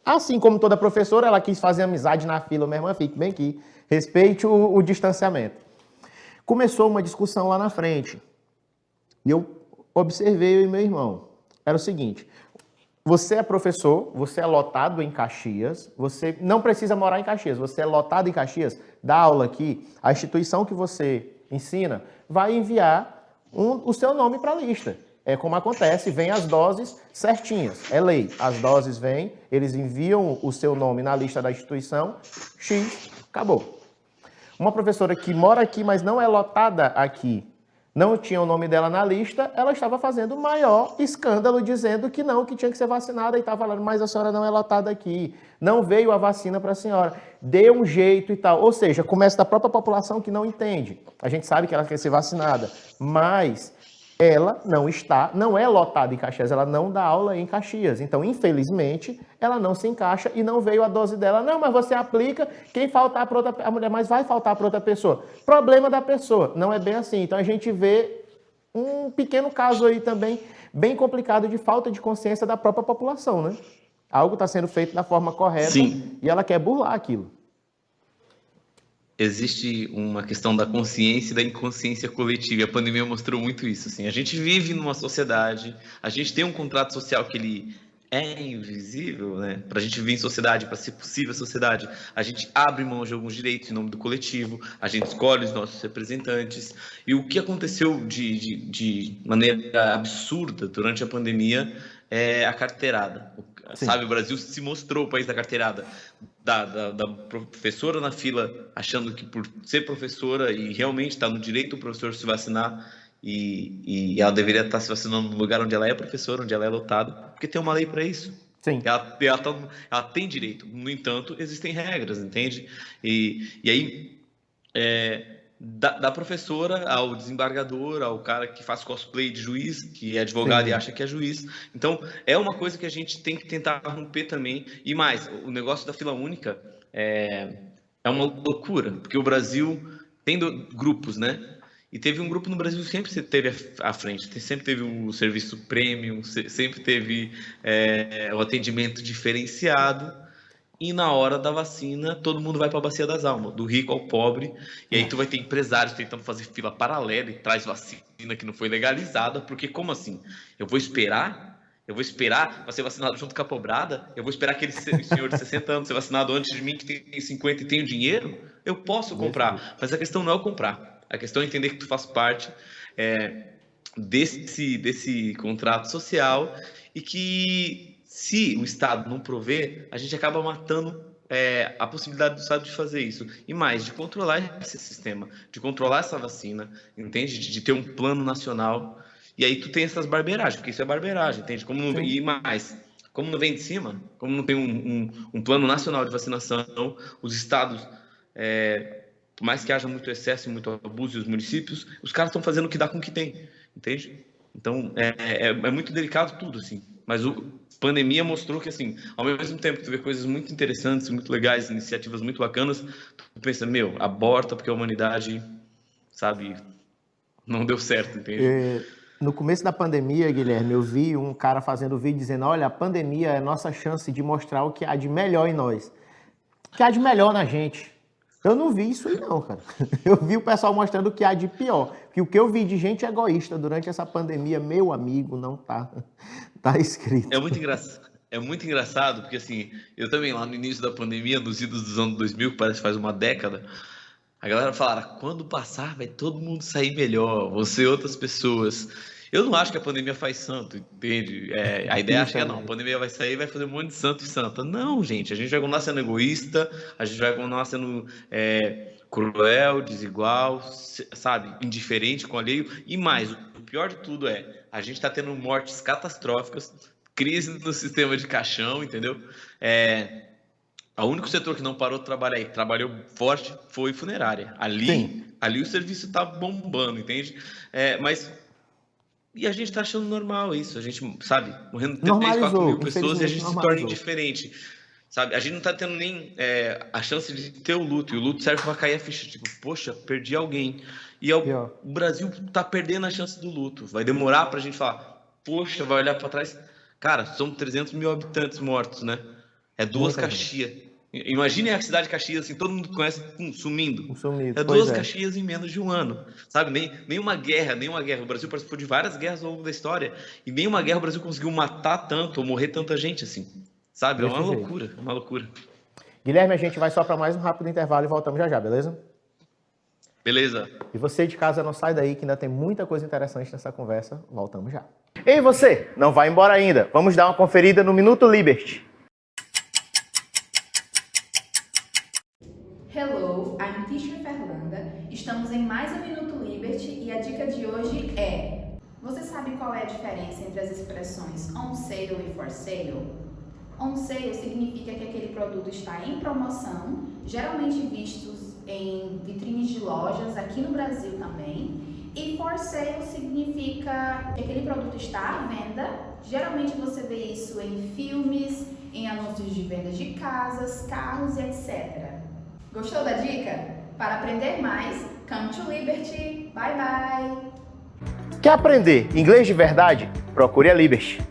[SPEAKER 1] Assim como toda professora, ela quis fazer amizade na fila. Minha irmã, fique bem aqui. Respeite o distanciamento. Começou uma discussão lá na frente. E eu observei, eu e meu irmão. Era o seguinte: você é professor, você é lotado em Caxias, você não precisa morar em Caxias, você é lotado em Caxias, dá aula aqui, a instituição que você ensina vai enviar o seu nome para a lista. É como acontece, vem as doses certinhas, é lei. As doses vêm, eles enviam o seu nome na lista da instituição, X, acabou. Uma professora que mora aqui, mas não é lotada aqui, não tinha o nome dela na lista, ela estava fazendo o maior escândalo, dizendo que não, que tinha que ser vacinada, e estava falando, mas a senhora não é lotada aqui, não veio a vacina para a senhora, dê um jeito e tal. Ou seja, começa da própria população que não entende. A gente sabe que ela quer ser vacinada, mas ela não é lotada em Caxias, ela não dá aula em Caxias. Então, infelizmente, ela não se encaixa e não veio a dose dela. Não, mas você aplica, quem faltar para outra, a mulher, mas vai faltar para outra pessoa. Problema da pessoa, não é bem assim. Então, a gente vê um pequeno caso aí também, bem complicado, de falta de consciência da própria população, né? Algo está sendo feito da forma correta.
[SPEAKER 2] Sim.
[SPEAKER 1] E ela quer burlar aquilo.
[SPEAKER 2] Existe uma questão da consciência e da inconsciência coletiva, e a pandemia mostrou muito isso, assim. A gente vive numa sociedade, a gente tem um contrato social que ele é invisível, né? Para a gente viver em sociedade, para ser possível a sociedade, a gente abre mão de alguns direitos em nome do coletivo, a gente escolhe os nossos representantes, e o que aconteceu de maneira absurda durante a pandemia é a carteirada.
[SPEAKER 1] Sim.
[SPEAKER 2] Sabe, o Brasil se mostrou o país da carteirada, da professora na fila, achando que por ser professora e realmente está no direito do professor se vacinar, e ela deveria estar se vacinando no lugar onde ela é professora, onde ela é lotada, porque tem uma lei para isso.
[SPEAKER 1] Sim.
[SPEAKER 2] Ela tem direito. No entanto, existem regras, entende? E aí, da professora ao desembargador, ao cara que faz cosplay de juiz, que é advogado. Sim. E acha que é juiz. Então, é uma coisa que a gente tem que tentar romper também. E mais, o negócio da fila única é uma loucura, porque o Brasil tem grupos, né? E teve um grupo no Brasil que sempre teve à frente, sempre teve o serviço premium, sempre teve o atendimento diferenciado, e na hora da vacina todo mundo vai para a bacia das almas, do rico ao pobre, e aí tu vai ter empresários tentando fazer fila paralela e traz vacina que não foi legalizada, porque como assim? Eu vou esperar para ser vacinado junto com a pobrada? Eu vou esperar aquele senhor de 60 anos ser vacinado antes de mim, que tem 50 e tem dinheiro? Eu posso comprar, mas a questão não é o comprar. A questão é entender que tu faz parte desse contrato social e que, se o Estado não prover, a gente acaba matando a possibilidade do Estado de fazer isso. E mais, de controlar esse sistema, de controlar essa vacina, entende? De ter um plano nacional. E aí tu tem essas barbeiragens, porque isso é barbeiragem, entende? E mais, como não vem de cima, como não tem um plano nacional de vacinação, os estados... por mais que haja muito excesso e muito abuso, e os municípios, os caras estão fazendo o que dá com o que tem, entende? Então, é muito delicado tudo, assim. Mas a pandemia mostrou que, assim, ao mesmo tempo que tu vê coisas muito interessantes, muito legais, iniciativas muito bacanas, tu pensa, aborta porque a humanidade, sabe, não deu certo, entende?
[SPEAKER 1] No começo da pandemia, Guilherme, eu vi um cara fazendo vídeo dizendo, olha, a pandemia é a nossa chance de mostrar o que há de melhor em nós. O que há de melhor na gente. Eu não vi isso aí não, cara. Eu vi o pessoal mostrando o que há de pior. Porque o que eu vi de gente egoísta durante essa pandemia, meu amigo, não tá escrito.
[SPEAKER 2] É muito engraçado, porque assim, eu também lá no início da pandemia, nos idos dos anos 2000, que parece que faz uma década, a galera fala, quando passar vai todo mundo sair melhor, você e outras pessoas. Eu não acho que a pandemia faz santo, entende? A ideia acho que a pandemia vai sair e vai fazer um monte de santo e santa. Não, gente, a gente vai continuar sendo egoísta, a gente vai continuar sendo cruel, desigual, sabe, indiferente com o alheio. E mais, o pior de tudo a gente está tendo mortes catastróficas, crise no sistema de caixão, entendeu? O único setor que não parou de trabalhar e trabalhou forte foi funerária. Ali o serviço tá bombando, entende? E a gente tá achando normal isso. A gente, sabe, morrendo 3, 4 mil pessoas e a gente se torna indiferente. Sabe? A gente não tá tendo nem a chance de ter o luto. E o luto serve para cair a ficha. Tipo, poxa, perdi alguém. E o Brasil tá perdendo a chance do luto. Vai demorar pra gente falar, poxa, vai olhar para trás. Cara, são 300 mil habitantes mortos, né? É 2 Caxias. Imagine a cidade de Caxias, assim, todo mundo conhece, sumindo. É 2 Caxias em menos de um ano. Sabe? Nenhuma guerra. O Brasil participou de várias guerras ao longo da história. E nenhuma guerra o Brasil conseguiu matar tanto ou morrer tanta gente, assim. Sabe? É uma loucura.
[SPEAKER 1] Guilherme, a gente vai só para mais um rápido intervalo e voltamos já, beleza?
[SPEAKER 2] Beleza.
[SPEAKER 1] E você de casa não sai daí, que ainda tem muita coisa interessante nessa conversa. Voltamos já. Ei, você! Não vai embora ainda. Vamos dar uma conferida no Minuto Liberty.
[SPEAKER 7] Hello, I'm Teacher Fernanda. Estamos em mais um Minuto Liberty e a dica de hoje é: você sabe qual é a diferença entre as expressões on sale e for sale? On sale significa que aquele produto está em promoção, geralmente vistos em vitrines de lojas, aqui no Brasil também. E for sale significa que aquele produto está à venda, geralmente você vê isso em filmes, em anúncios de vendas de casas, carros e etc. Gostou da dica? Para aprender mais, come to Liberty. Bye bye!
[SPEAKER 1] Quer aprender inglês de verdade? Procure a Liberty.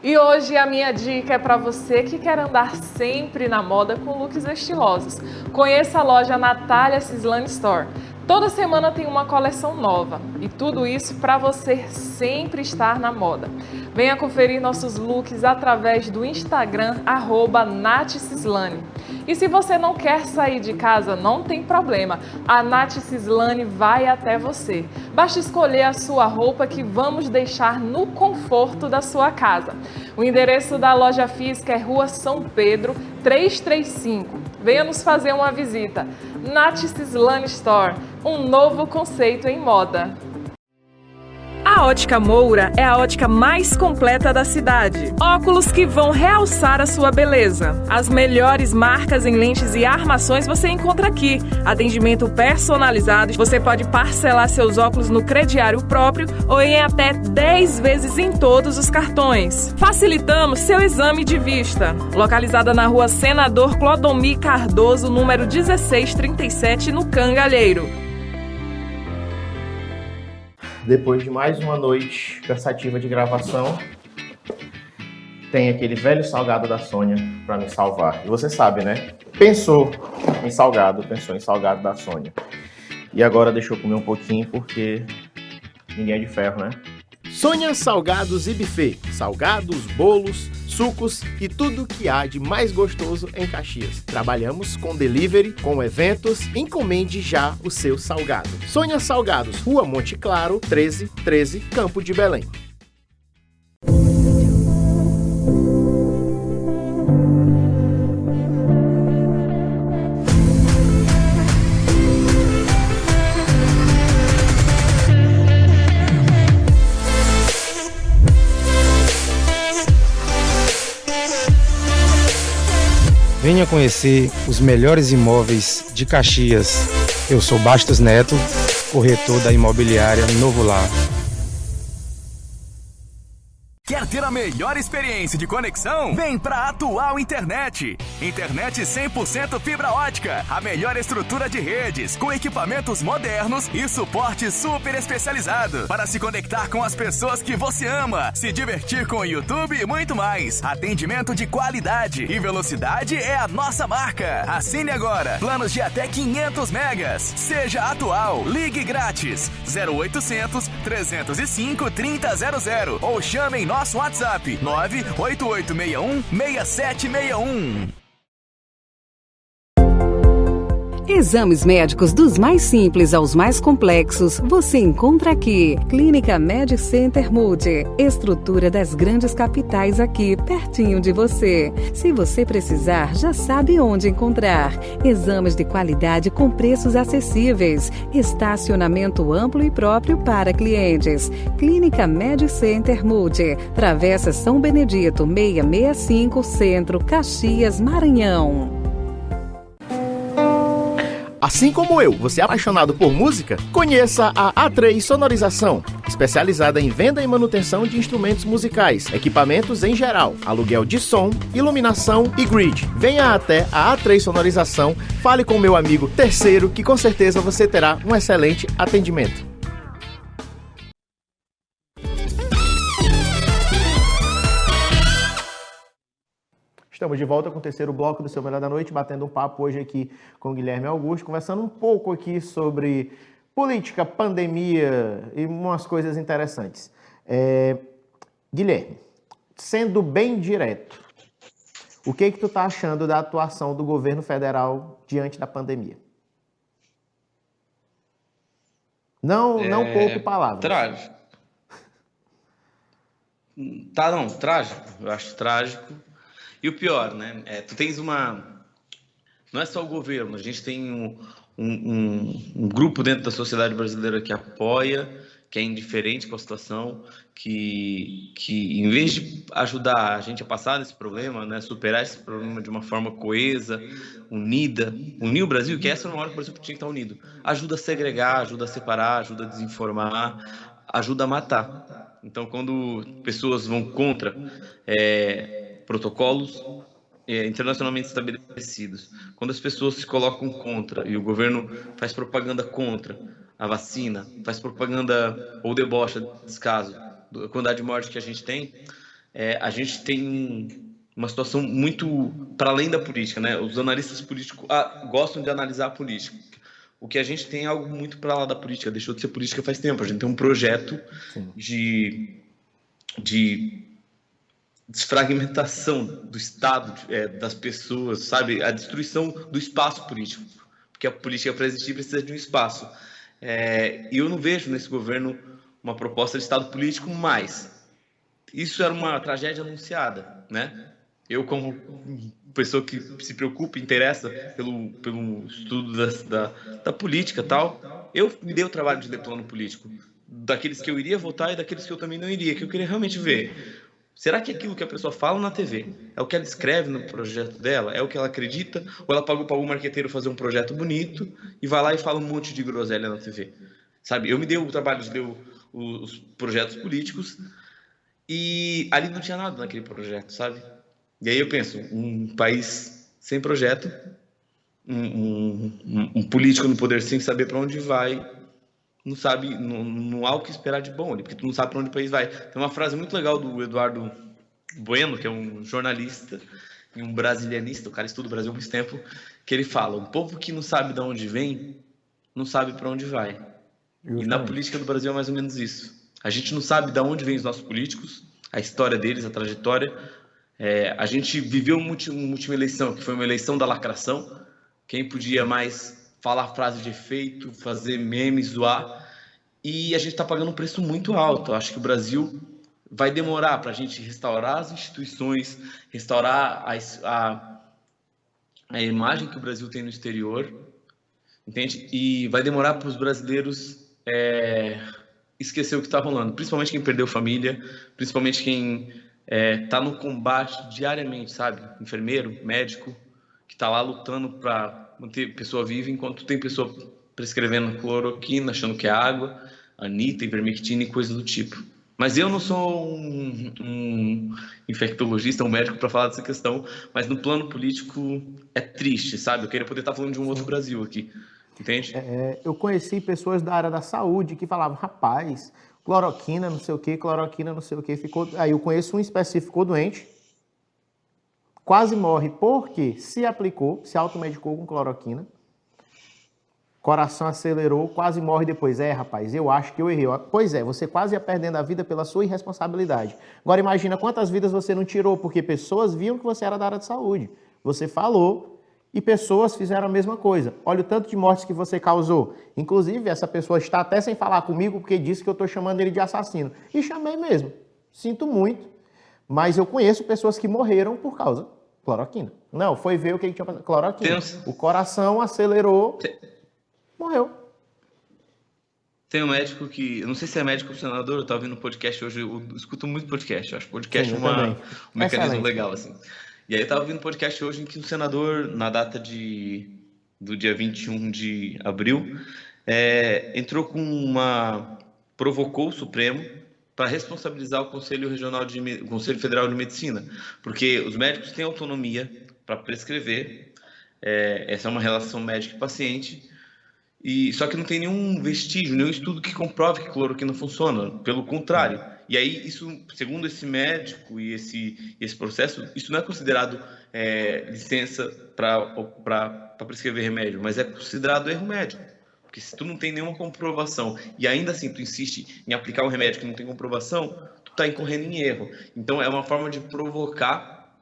[SPEAKER 3] E hoje a minha dica é para você que quer andar sempre na moda com looks estilosos. Conheça a loja Natália Cislane Store. Toda semana tem uma coleção nova e tudo isso para você sempre estar na moda. Venha conferir nossos looks através do Instagram @NathCislane. E se você não quer sair de casa, não tem problema. A Nath Cislane vai até você. Basta escolher a sua roupa que vamos deixar no conforto da sua casa. O endereço da loja física é Rua São Pedro, 335. Venha nos fazer uma visita. Nath Cislane Store, um novo conceito em moda. A Ótica Moura é a ótica mais completa da cidade. Óculos que vão realçar a sua beleza. As melhores marcas em lentes e armações você encontra aqui. Atendimento personalizado. Você pode parcelar seus óculos no crediário próprio ou em até 10 vezes em todos os cartões. Facilitamos seu exame de vista. Localizada na Rua Senador Clodomir Cardoso, número 1637, no Cangalheiro.
[SPEAKER 1] Depois de mais uma noite cansativa de gravação, tem aquele velho salgado da Sônia para me salvar. E você sabe, né? Pensou em salgado da Sônia. E agora deixou eu comer um pouquinho porque ninguém é de ferro, né? Sônia Salgados e Buffet. Salgados, bolos, sucos e tudo que há de mais gostoso em Caxias. Trabalhamos com delivery, com eventos. Encomende já o seu salgado. Sônia Salgados, Rua Monte Claro, 1313, Campo de Belém.
[SPEAKER 4] Venha conhecer os melhores imóveis de Caxias. Eu sou Bastos Neto, corretor da imobiliária Novo Lar.
[SPEAKER 5] Quer ter a melhor experiência de conexão? Vem pra Atual Internet. Internet 100% fibra ótica. A melhor estrutura de redes, com equipamentos modernos e suporte super especializado. Para se conectar com as pessoas que você ama, se divertir com o YouTube e muito mais. Atendimento de qualidade e velocidade é a nossa marca. Assine agora. Planos de até 500 megas. Seja Atual. Ligue grátis. 0800 305 3000 ou chame em nosso WhatsApp 98861-6761.
[SPEAKER 6] Exames médicos dos mais simples aos mais complexos, você encontra aqui. Clínica Med Center Multi. Estrutura das grandes capitais aqui, pertinho de você. Se você precisar, já sabe onde encontrar. Exames de qualidade com preços acessíveis. Estacionamento amplo e próprio para clientes. Clínica Med Center Multi. Travessa São Benedito, 665, Centro, Caxias, Maranhão.
[SPEAKER 1] Assim como eu, você é apaixonado por música? Conheça a A3 Sonorização, especializada em venda e manutenção de instrumentos musicais, equipamentos em geral, aluguel de som, iluminação e grid. Venha até a A3 Sonorização, fale com meu amigo Terceiro, que com certeza você terá um excelente atendimento. Estamos de volta com o terceiro bloco do Seu Melhor da Noite, batendo um papo hoje aqui com o Guilherme Augusto, conversando um pouco aqui sobre política, pandemia e umas coisas interessantes. Guilherme, sendo bem direto, o que tu tá achando da atuação do governo federal diante da pandemia? Não pouco palavras.
[SPEAKER 2] Trágico. Trágico. Eu acho trágico. E o pior, né? Tu tens uma... Não é só o governo, a gente tem um grupo dentro da sociedade brasileira que apoia, que é indiferente com a situação, que em vez de ajudar a gente a passar desse problema, né, superar esse problema de uma forma coesa, unida, unir o Brasil, que essa é uma hora que o Brasil tinha que estar unido, ajuda a segregar, ajuda a separar, ajuda a desinformar, ajuda a matar. Então, quando pessoas vão contra protocolos internacionalmente estabelecidos, quando as pessoas se colocam contra e o governo faz propaganda contra a vacina, faz propaganda ou debocha, descaso, da quantidade de morte que a gente tem uma situação muito para além da política, né? Os analistas políticos gostam de analisar a política. O que a gente tem é algo muito para lá da política, deixou de ser política faz tempo. A gente tem um projeto de desfragmentação do Estado, das pessoas, sabe? A destruição do espaço político, porque a política para existir precisa de um espaço. E eu não vejo nesse governo uma proposta de Estado político, mas isso era uma tragédia anunciada, né? Eu, como pessoa que se preocupa e interessa pelo estudo da política e tal, eu me dei o trabalho de ler plano político, daqueles que eu iria votar e daqueles que eu também não iria, que eu queria realmente ver. Será que aquilo que a pessoa fala na TV é o que ela escreve no projeto dela? É o que ela acredita? Ou ela pagou para algum marqueteiro fazer um projeto bonito e vai lá e fala um monte de groselha na TV? Sabe? Eu me dei o trabalho de ler os projetos políticos e ali não tinha nada naquele projeto, sabe? E aí eu penso, um país sem projeto, um político no poder sem saber para onde vai, não sabe, não há o que esperar de bom ali, porque tu não sabe para onde o país vai. Tem uma frase muito legal do Eduardo Bueno, que é um jornalista e um brasilianista, o cara estuda o Brasil há muito tempo, que ele fala, um povo que não sabe de onde vem, não sabe para onde vai. Justamente. E na política do Brasil é mais ou menos isso. A gente não sabe de onde vêm os nossos políticos, a história deles, a trajetória. A gente viveu uma última eleição, que foi uma eleição da lacração. Quem podia mais falar frase de efeito, fazer memes, zoar, e a gente está pagando um preço muito alto. Eu acho que o Brasil vai demorar para a gente restaurar as instituições, restaurar a imagem que o Brasil tem no exterior, entende? E vai demorar para os brasileiros esquecer o que está rolando, principalmente quem perdeu família, principalmente quem está no combate diariamente, sabe? Enfermeiro, médico, que está lá lutando para manter pessoa viva, enquanto tem pessoa prescrevendo cloroquina, achando que é água, Anitta, ivermectina e coisas do tipo. Mas eu não sou um infectologista, um médico para falar dessa questão, mas no plano político é triste, sabe? Eu queria poder estar falando de um outro Brasil aqui, entende?
[SPEAKER 1] Eu conheci pessoas da área da saúde que falavam, rapaz, cloroquina, não sei o quê, cloroquina, não sei o quê. Aí eu conheço um específico, ficou doente, quase morre porque se aplicou, se automedicou com cloroquina, coração acelerou, quase morre depois. Rapaz, eu acho que eu errei. Pois é, você quase ia perdendo a vida pela sua irresponsabilidade. Agora imagina quantas vidas você não tirou, porque pessoas viam que você era da área de saúde. Você falou e pessoas fizeram a mesma coisa. Olha o tanto de mortes que você causou. Inclusive, essa pessoa está até sem falar comigo porque disse que eu estou chamando ele de assassino. E chamei mesmo. Sinto muito. Mas eu conheço pessoas que morreram por causa de cloroquina. Não, foi ver o que tinha passado. Cloroquina. O coração acelerou... Morreu.
[SPEAKER 2] Tem um médico que, eu não sei se é médico ou senador, eu estava ouvindo podcast hoje, eu escuto muito podcast, eu acho podcast um mecanismo legal, assim. E aí eu estava ouvindo podcast hoje em que o senador, na data do dia 21 de abril, provocou o Supremo para responsabilizar o Conselho Federal de Medicina, porque os médicos têm autonomia para prescrever, essa é uma relação médico e paciente, só que não tem nenhum vestígio, nenhum estudo que comprove que cloroquina funciona, pelo contrário. E aí, isso, segundo esse médico e esse processo, isso não é considerado licença para prescrever remédio, mas é considerado erro médico. Porque se tu não tem nenhuma comprovação e ainda assim tu insiste em aplicar um remédio que não tem comprovação, tu está incorrendo em erro. Então, é uma forma de provocar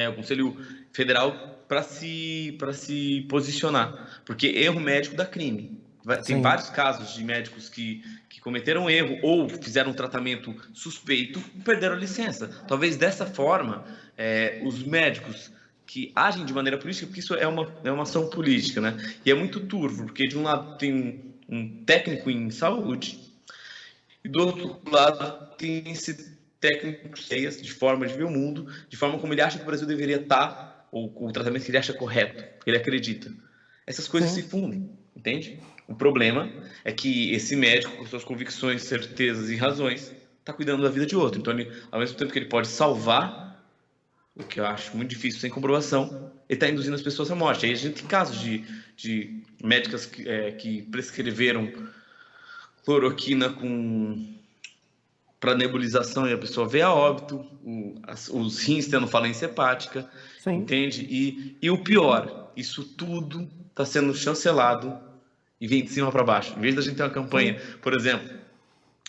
[SPEAKER 2] o Conselho Federal para se posicionar, porque erro médico dá crime. Tem vários casos de médicos que cometeram erro ou fizeram um tratamento suspeito e perderam a licença. Talvez dessa forma, os médicos que agem de maneira política, porque isso é uma ação política, né? E é muito turvo, porque de um lado tem um técnico em saúde e do outro lado tem esse técnico de forma de ver o mundo, de forma como ele acha que o Brasil deveria estar, ou o tratamento que ele acha correto, que ele acredita. Essas coisas se fundem, entende? O problema é que esse médico, com suas convicções, certezas e razões, está cuidando da vida de outro. Então, ao mesmo tempo que ele pode salvar, o que eu acho muito difícil sem comprovação, ele está induzindo as pessoas à morte. Aí a gente tem casos de médicas que prescreveram cloroquina para nebulização e a pessoa vê a óbito, os rins tendo falência hepática, entende? E o pior, isso tudo está sendo chancelado e vem de cima para baixo. Em vez da gente ter uma campanha, por exemplo,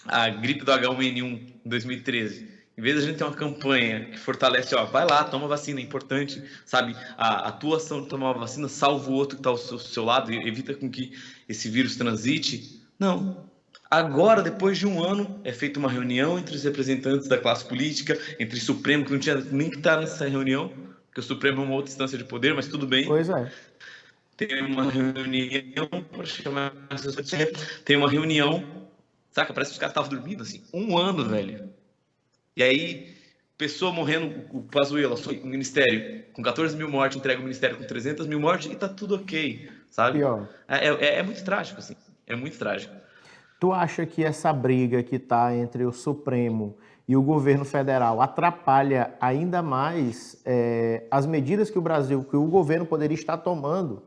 [SPEAKER 2] a gripe do H1N1 em 2013, em vez da gente ter uma campanha que fortalece, vai lá, toma vacina, é importante, sabe? A tua ação de tomar uma vacina salva o outro que está ao seu lado e evita com que esse vírus transite. Não. Agora, depois de um ano, é feita uma reunião entre os representantes da classe política, entre o Supremo, que não tinha nem que estar nessa reunião, porque o Supremo é uma outra instância de poder, mas tudo bem.
[SPEAKER 1] Pois é.
[SPEAKER 2] Tem uma reunião, saca? Parece que os caras estavam dormindo, assim, um ano, velho. E aí, pessoa morrendo, o Pazuello, o ministério, com 14 mil mortes, entrega o ministério com 300 mil mortes e tá tudo ok, sabe?
[SPEAKER 1] Pior.
[SPEAKER 2] É muito trágico, assim, é muito trágico.
[SPEAKER 1] Tu acha que essa briga que está entre o Supremo e o governo federal atrapalha ainda mais as medidas que o governo poderia estar tomando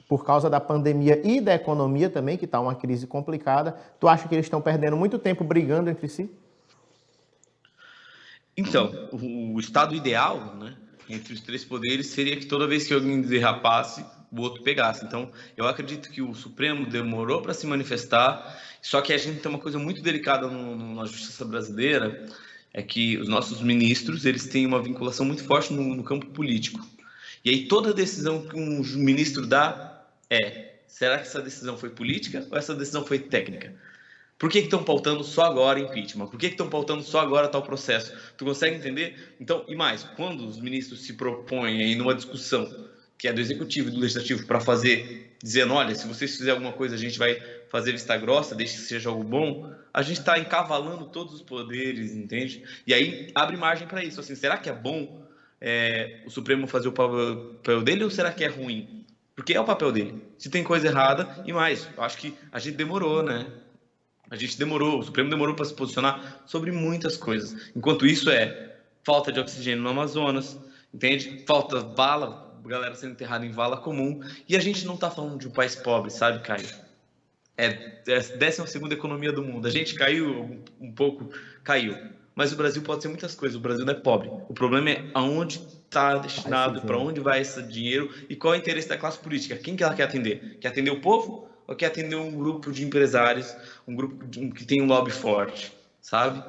[SPEAKER 1] por causa da pandemia e da economia também, que está uma crise complicada? Tu acha que eles estão perdendo muito tempo brigando entre si?
[SPEAKER 2] Então, o estado ideal, né, entre os três poderes seria que toda vez que alguém derrapasse, o outro pegasse. Então, eu acredito que o Supremo demorou para se manifestar, só que a gente tem uma coisa muito delicada na justiça brasileira, é que os nossos ministros, eles têm uma vinculação muito forte no campo político. E aí toda decisão que um ministro dá será que essa decisão foi política ou essa decisão foi técnica? Por que estão pautando só agora impeachment? Por que estão pautando só agora tal processo? Tu consegue entender? Então, e mais, quando os ministros se propõem aí numa discussão que é do Executivo e do Legislativo para fazer, dizendo, olha, se vocês fizerem alguma coisa, a gente vai fazer vista grossa, deixe que seja algo bom, a gente está encavalando todos os poderes, entende? E aí abre margem para isso. Assim, será que é bom o Supremo fazer o papel dele ou será que é ruim? Porque é o papel dele. Se tem coisa errada, e mais, eu acho que a gente demorou, né? O Supremo demorou para se posicionar sobre muitas coisas. Enquanto isso falta de oxigênio no Amazonas, entende? Falta vala, galera sendo enterrada em vala comum. E a gente não está falando de um país pobre, sabe, Caio? É a 12ª economia do mundo. A gente caiu um pouco, caiu. Mas o Brasil pode ser muitas coisas. O Brasil não é pobre. O problema é aonde está destinado, para onde vai esse dinheiro e qual é o interesse da classe política. Quem que ela quer atender? Quer atender o povo ou quer atender um grupo de empresários, um grupo que tem um lobby forte, sabe?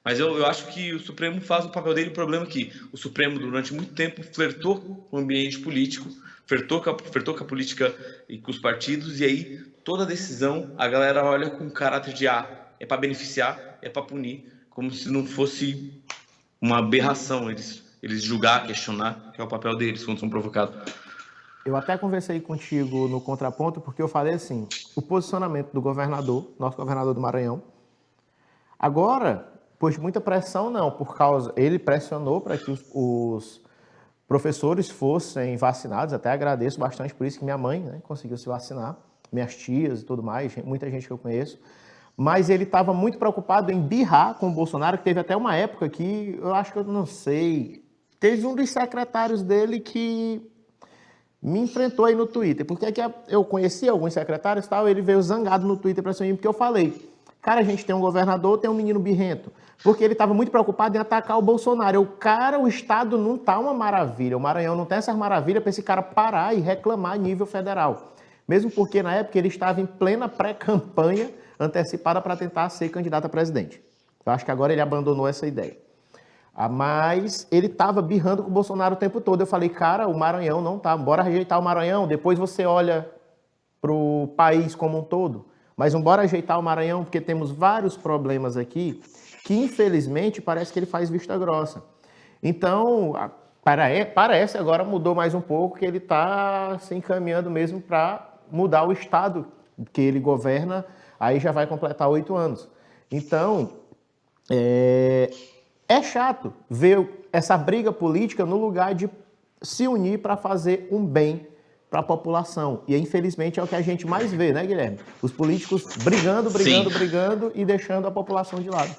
[SPEAKER 2] Mas eu acho que o Supremo faz o papel dele. O problema é que o Supremo, durante muito tempo, flertou com o ambiente político, flertou com a política e com os partidos, e aí toda decisão a galera olha com caráter de é para beneficiar, é para punir, como se não fosse uma aberração eles julgar, questionar, que é o papel deles quando são provocados.
[SPEAKER 1] Eu até conversei contigo no contraponto, porque eu falei assim, o posicionamento do governador, nosso governador do Maranhão, agora, depois de muita pressão, não, ele pressionou para que os professores fossem vacinados, até agradeço bastante por isso que minha mãe, né, conseguiu se vacinar, minhas tias e tudo mais, muita gente que eu conheço, mas ele estava muito preocupado em birrar com o Bolsonaro, que teve até uma época que, eu acho que eu não sei, teve um dos secretários dele que me enfrentou aí no Twitter, porque aqui eu conheci alguns secretários e tal, ele veio zangado no Twitter para cima, porque eu falei, cara, a gente tem um governador, tem um menino birrento, porque ele estava muito preocupado em atacar o Bolsonaro. O Estado não está uma maravilha, o Maranhão não tem essas maravilhas para esse cara parar e reclamar a nível federal, mesmo porque na época ele estava em plena pré-campanha antecipada para tentar ser candidato a presidente. Eu acho que agora ele abandonou essa ideia. Mas ele estava birrando com o Bolsonaro o tempo todo. Eu falei, cara, o Maranhão não tá. Bora rejeitar o Maranhão, depois você olha para o país como um todo. Mas não bora ajeitar o Maranhão, porque temos vários problemas aqui que, infelizmente, parece que ele faz vista grossa. Então, parece agora mudou mais um pouco, que ele está se encaminhando mesmo para mudar o estado que ele governa, aí já vai completar 8 anos. Então, é chato ver essa briga política no lugar de se unir para fazer um bem para a população. E, infelizmente, é o que a gente mais vê, né, Guilherme? Os políticos brigando e deixando a população de lado.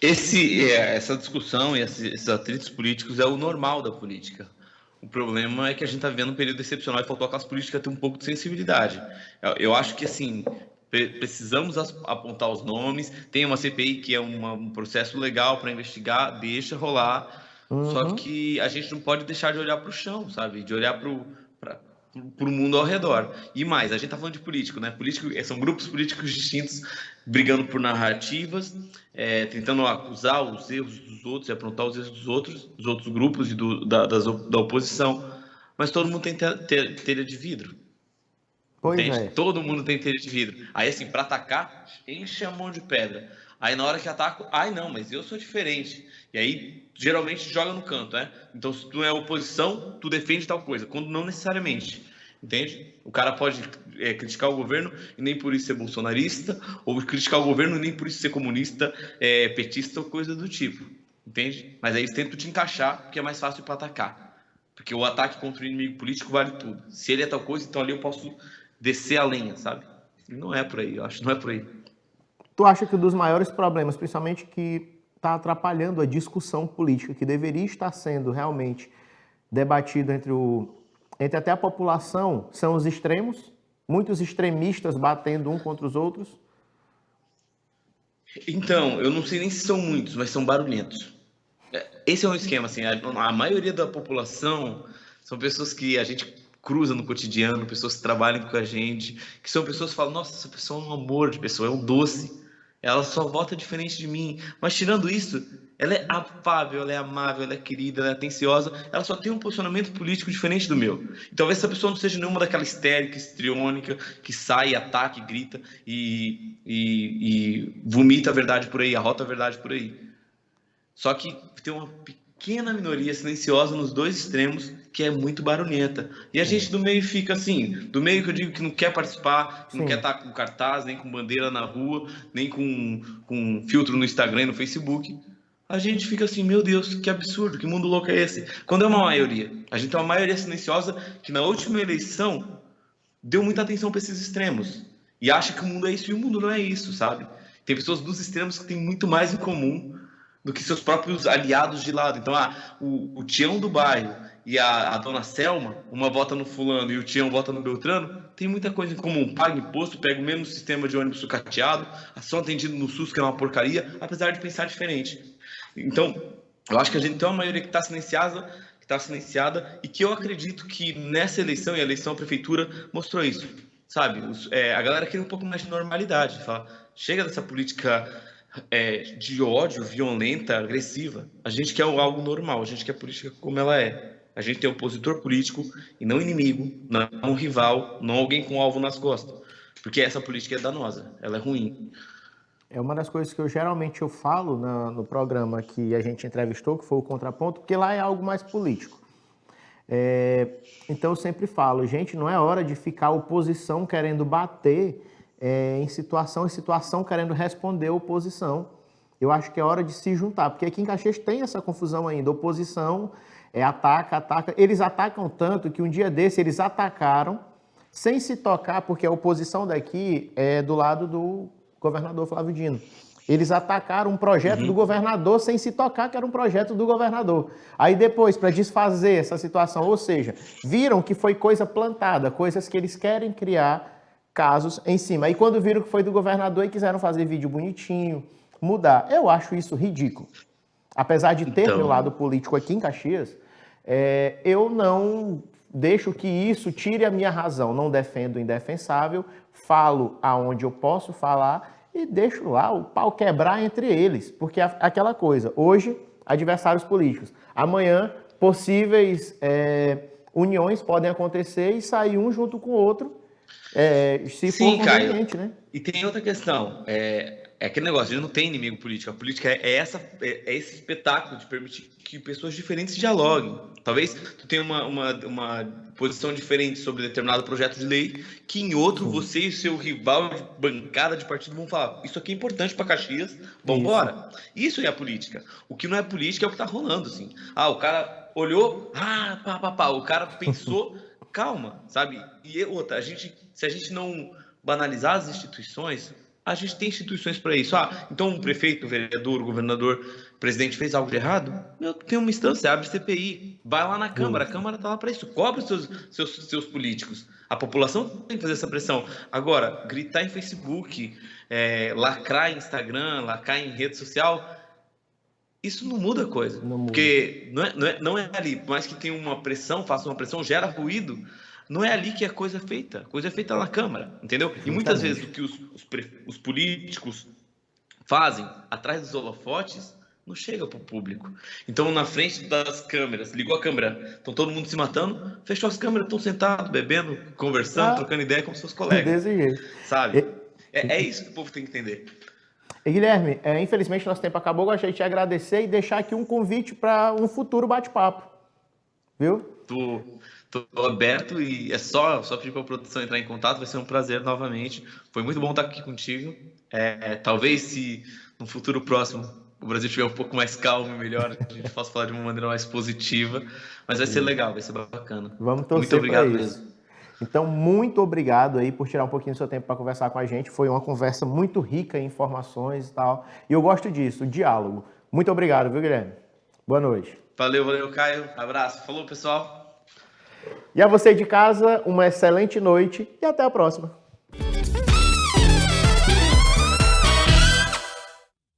[SPEAKER 2] Essa discussão e esses atritos políticos é o normal da política. O problema é que a gente está vivendo um período excepcional e faltou a classe política ter um pouco de sensibilidade. Eu acho que, assim, precisamos apontar os nomes, tem uma CPI que é um processo legal para investigar, deixa rolar, só que a gente não pode deixar de olhar para o chão, sabe? De olhar para o mundo ao redor. E mais, a gente está falando de político, né? São grupos políticos distintos brigando por narrativas, tentando acusar os erros dos outros e apontar os erros dos outros grupos e da oposição. Mas todo mundo tem telha de vidro.
[SPEAKER 1] Pois
[SPEAKER 2] entende?
[SPEAKER 1] é.
[SPEAKER 2] Todo mundo tem telha de vidro. Aí, assim, para atacar, enche a mão de pedra. Aí, na hora que ataco, não, mas eu sou diferente. E aí, geralmente, joga no canto, né? Então, se tu é oposição, tu defende tal coisa, quando não necessariamente. Entende? O cara pode criticar o governo e nem por isso ser bolsonarista, ou criticar o governo e nem por isso ser comunista, petista ou coisa do tipo. Entende? Mas aí eles tentam te encaixar, porque é mais fácil para atacar. Porque o ataque contra o inimigo político vale tudo. Se ele é tal coisa, então ali eu posso descer a lenha, sabe? E não é por aí, eu acho, não é por aí.
[SPEAKER 1] Tu acha que um dos maiores problemas, principalmente que está atrapalhando a discussão política, que deveria estar sendo realmente debatido entre até a população, são os extremos? Muitos extremistas batendo um contra os outros?
[SPEAKER 2] Então, eu não sei nem se são muitos, mas são barulhentos. Esse é um esquema, assim, a maioria da população são pessoas que a gente cruza no cotidiano, pessoas que trabalham com a gente, que são pessoas que falam, nossa, essa pessoa é um amor de pessoa, é um doce, ela só vota diferente de mim, mas tirando isso, ela é afável, ela é amável, ela é querida, ela é atenciosa, ela só tem um posicionamento político diferente do meu. E talvez essa pessoa não seja nenhuma daquela histérica, histriônica, que sai, ataca, grita e vomita a verdade por aí, arrota a verdade por aí. Só que tem uma pequena minoria silenciosa nos dois extremos que é muito barulhenta. E a gente do meio fica assim, do meio que eu digo que não quer participar, que não quer estar com cartaz, nem com bandeira na rua, nem com filtro no Instagram e no Facebook. A gente fica assim, meu Deus, que absurdo, que mundo louco é esse? Quando é uma maioria, a gente tem uma maioria silenciosa que na última eleição deu muita atenção para esses extremos. e acha que o mundo é isso, e o mundo não é isso, sabe? Tem pessoas dos extremos que têm muito mais em comum do que seus próprios aliados de lado. Então, o Tião do bairro e a dona Selma, uma vota no fulano e o Tião vota no Beltrano, tem muita coisa em comum. Paga imposto, pega o mesmo sistema de ônibus sucateado, são atendidos no SUS, que é uma porcaria, apesar de pensar diferente. Então, eu acho que a gente tem uma maioria que está silenciada e que eu acredito que nessa eleição, e a eleição à prefeitura mostrou isso, sabe? A galera quer um pouco mais de normalidade, fala, chega dessa política de ódio, violenta, agressiva. A gente quer algo normal, a gente quer a política como ela é. A gente tem opositor político e não inimigo, não um rival, não alguém com alvo nas costas. Porque essa política é danosa, ela é ruim.
[SPEAKER 1] É uma das coisas que geralmente eu falo no programa que a gente entrevistou, que foi o Contraponto, porque lá é algo mais político. Então eu sempre falo, gente, não é hora de ficar oposição querendo bater em situação querendo responder a oposição. Eu acho que é hora de se juntar, porque aqui em Caxias tem essa confusão ainda, oposição ataca. Eles atacam tanto que um dia desse eles atacaram sem se tocar, porque a oposição daqui é do lado do governador Flávio Dino. Eles atacaram um projeto do governador sem se tocar que era um projeto do governador. Aí depois, para desfazer essa situação, ou seja, viram que foi coisa plantada, coisas que eles querem criar casos em cima. Aí quando viram que foi do governador e quiseram fazer vídeo bonitinho, mudar. Eu acho isso ridículo. Apesar de ter meu lado político aqui em Caxias, eu não deixo que isso tire a minha razão. Não defendo o indefensável, falo aonde eu posso falar e deixo lá o pau quebrar entre eles. Porque aquela coisa, hoje, adversários políticos. Amanhã, possíveis uniões podem acontecer e sair um junto com o outro, se for conveniente, né?
[SPEAKER 2] E tem outra questão, aquele negócio, a gente não tem inimigo político. A política é esse espetáculo de permitir que pessoas diferentes dialoguem. Talvez tu tenha uma posição diferente sobre determinado projeto de lei, que em outro você e seu rival de bancada de partido vão falar, isso aqui é importante para Caxias, vamos embora. Isso é a política. O que não é política é o que tá rolando, assim. O cara olhou, o cara pensou, calma, sabe? E outra, se a gente não banalizar as instituições, a gente tem instituições para isso. Então um prefeito, um vereador, um governador, o presidente fez algo de errado? Tem uma instância, abre CPI, vai lá na Câmara, a Câmara está lá para isso, cobre os seus políticos. A população tem que fazer essa pressão. Agora, gritar em Facebook, lacrar em Instagram, lacrar em rede social, isso não muda a coisa. Porque não é ali, por mais que tenha uma pressão, faça uma pressão, gera ruído, não é ali que a coisa é feita. A coisa é feita na Câmara, entendeu? E muitas vezes o que os políticos fazem atrás dos holofotes não chega para o público. Então, na frente das câmeras, ligou a câmera, estão todo mundo se matando, fechou as câmeras, estão sentados, bebendo, conversando, trocando ideia com seus colegas.
[SPEAKER 1] Desse jeito.
[SPEAKER 2] Sabe? É isso que o povo tem que entender.
[SPEAKER 1] E Guilherme, infelizmente nosso tempo acabou, gostaria de te agradecer e deixar aqui um convite para um futuro bate-papo. Viu?
[SPEAKER 2] Tô aberto e é só pedir para a produção entrar em contato, vai ser um prazer novamente. Foi muito bom estar aqui contigo. Talvez se no futuro próximo o Brasil estiver um pouco mais calmo e melhor, a gente possa falar de uma maneira mais positiva, mas vai ser legal, vai ser bacana.
[SPEAKER 1] Vamos torcer.
[SPEAKER 2] Muito obrigado
[SPEAKER 1] para isso. Mesmo. Então, muito obrigado aí por tirar um pouquinho do seu tempo para conversar com a gente. Foi uma conversa muito rica em informações e tal. E eu gosto disso, o diálogo. Muito obrigado, viu, Guilherme? Boa noite.
[SPEAKER 2] Valeu, Caio. Abraço. Falou, pessoal.
[SPEAKER 1] E a você de casa, uma excelente noite e até a próxima.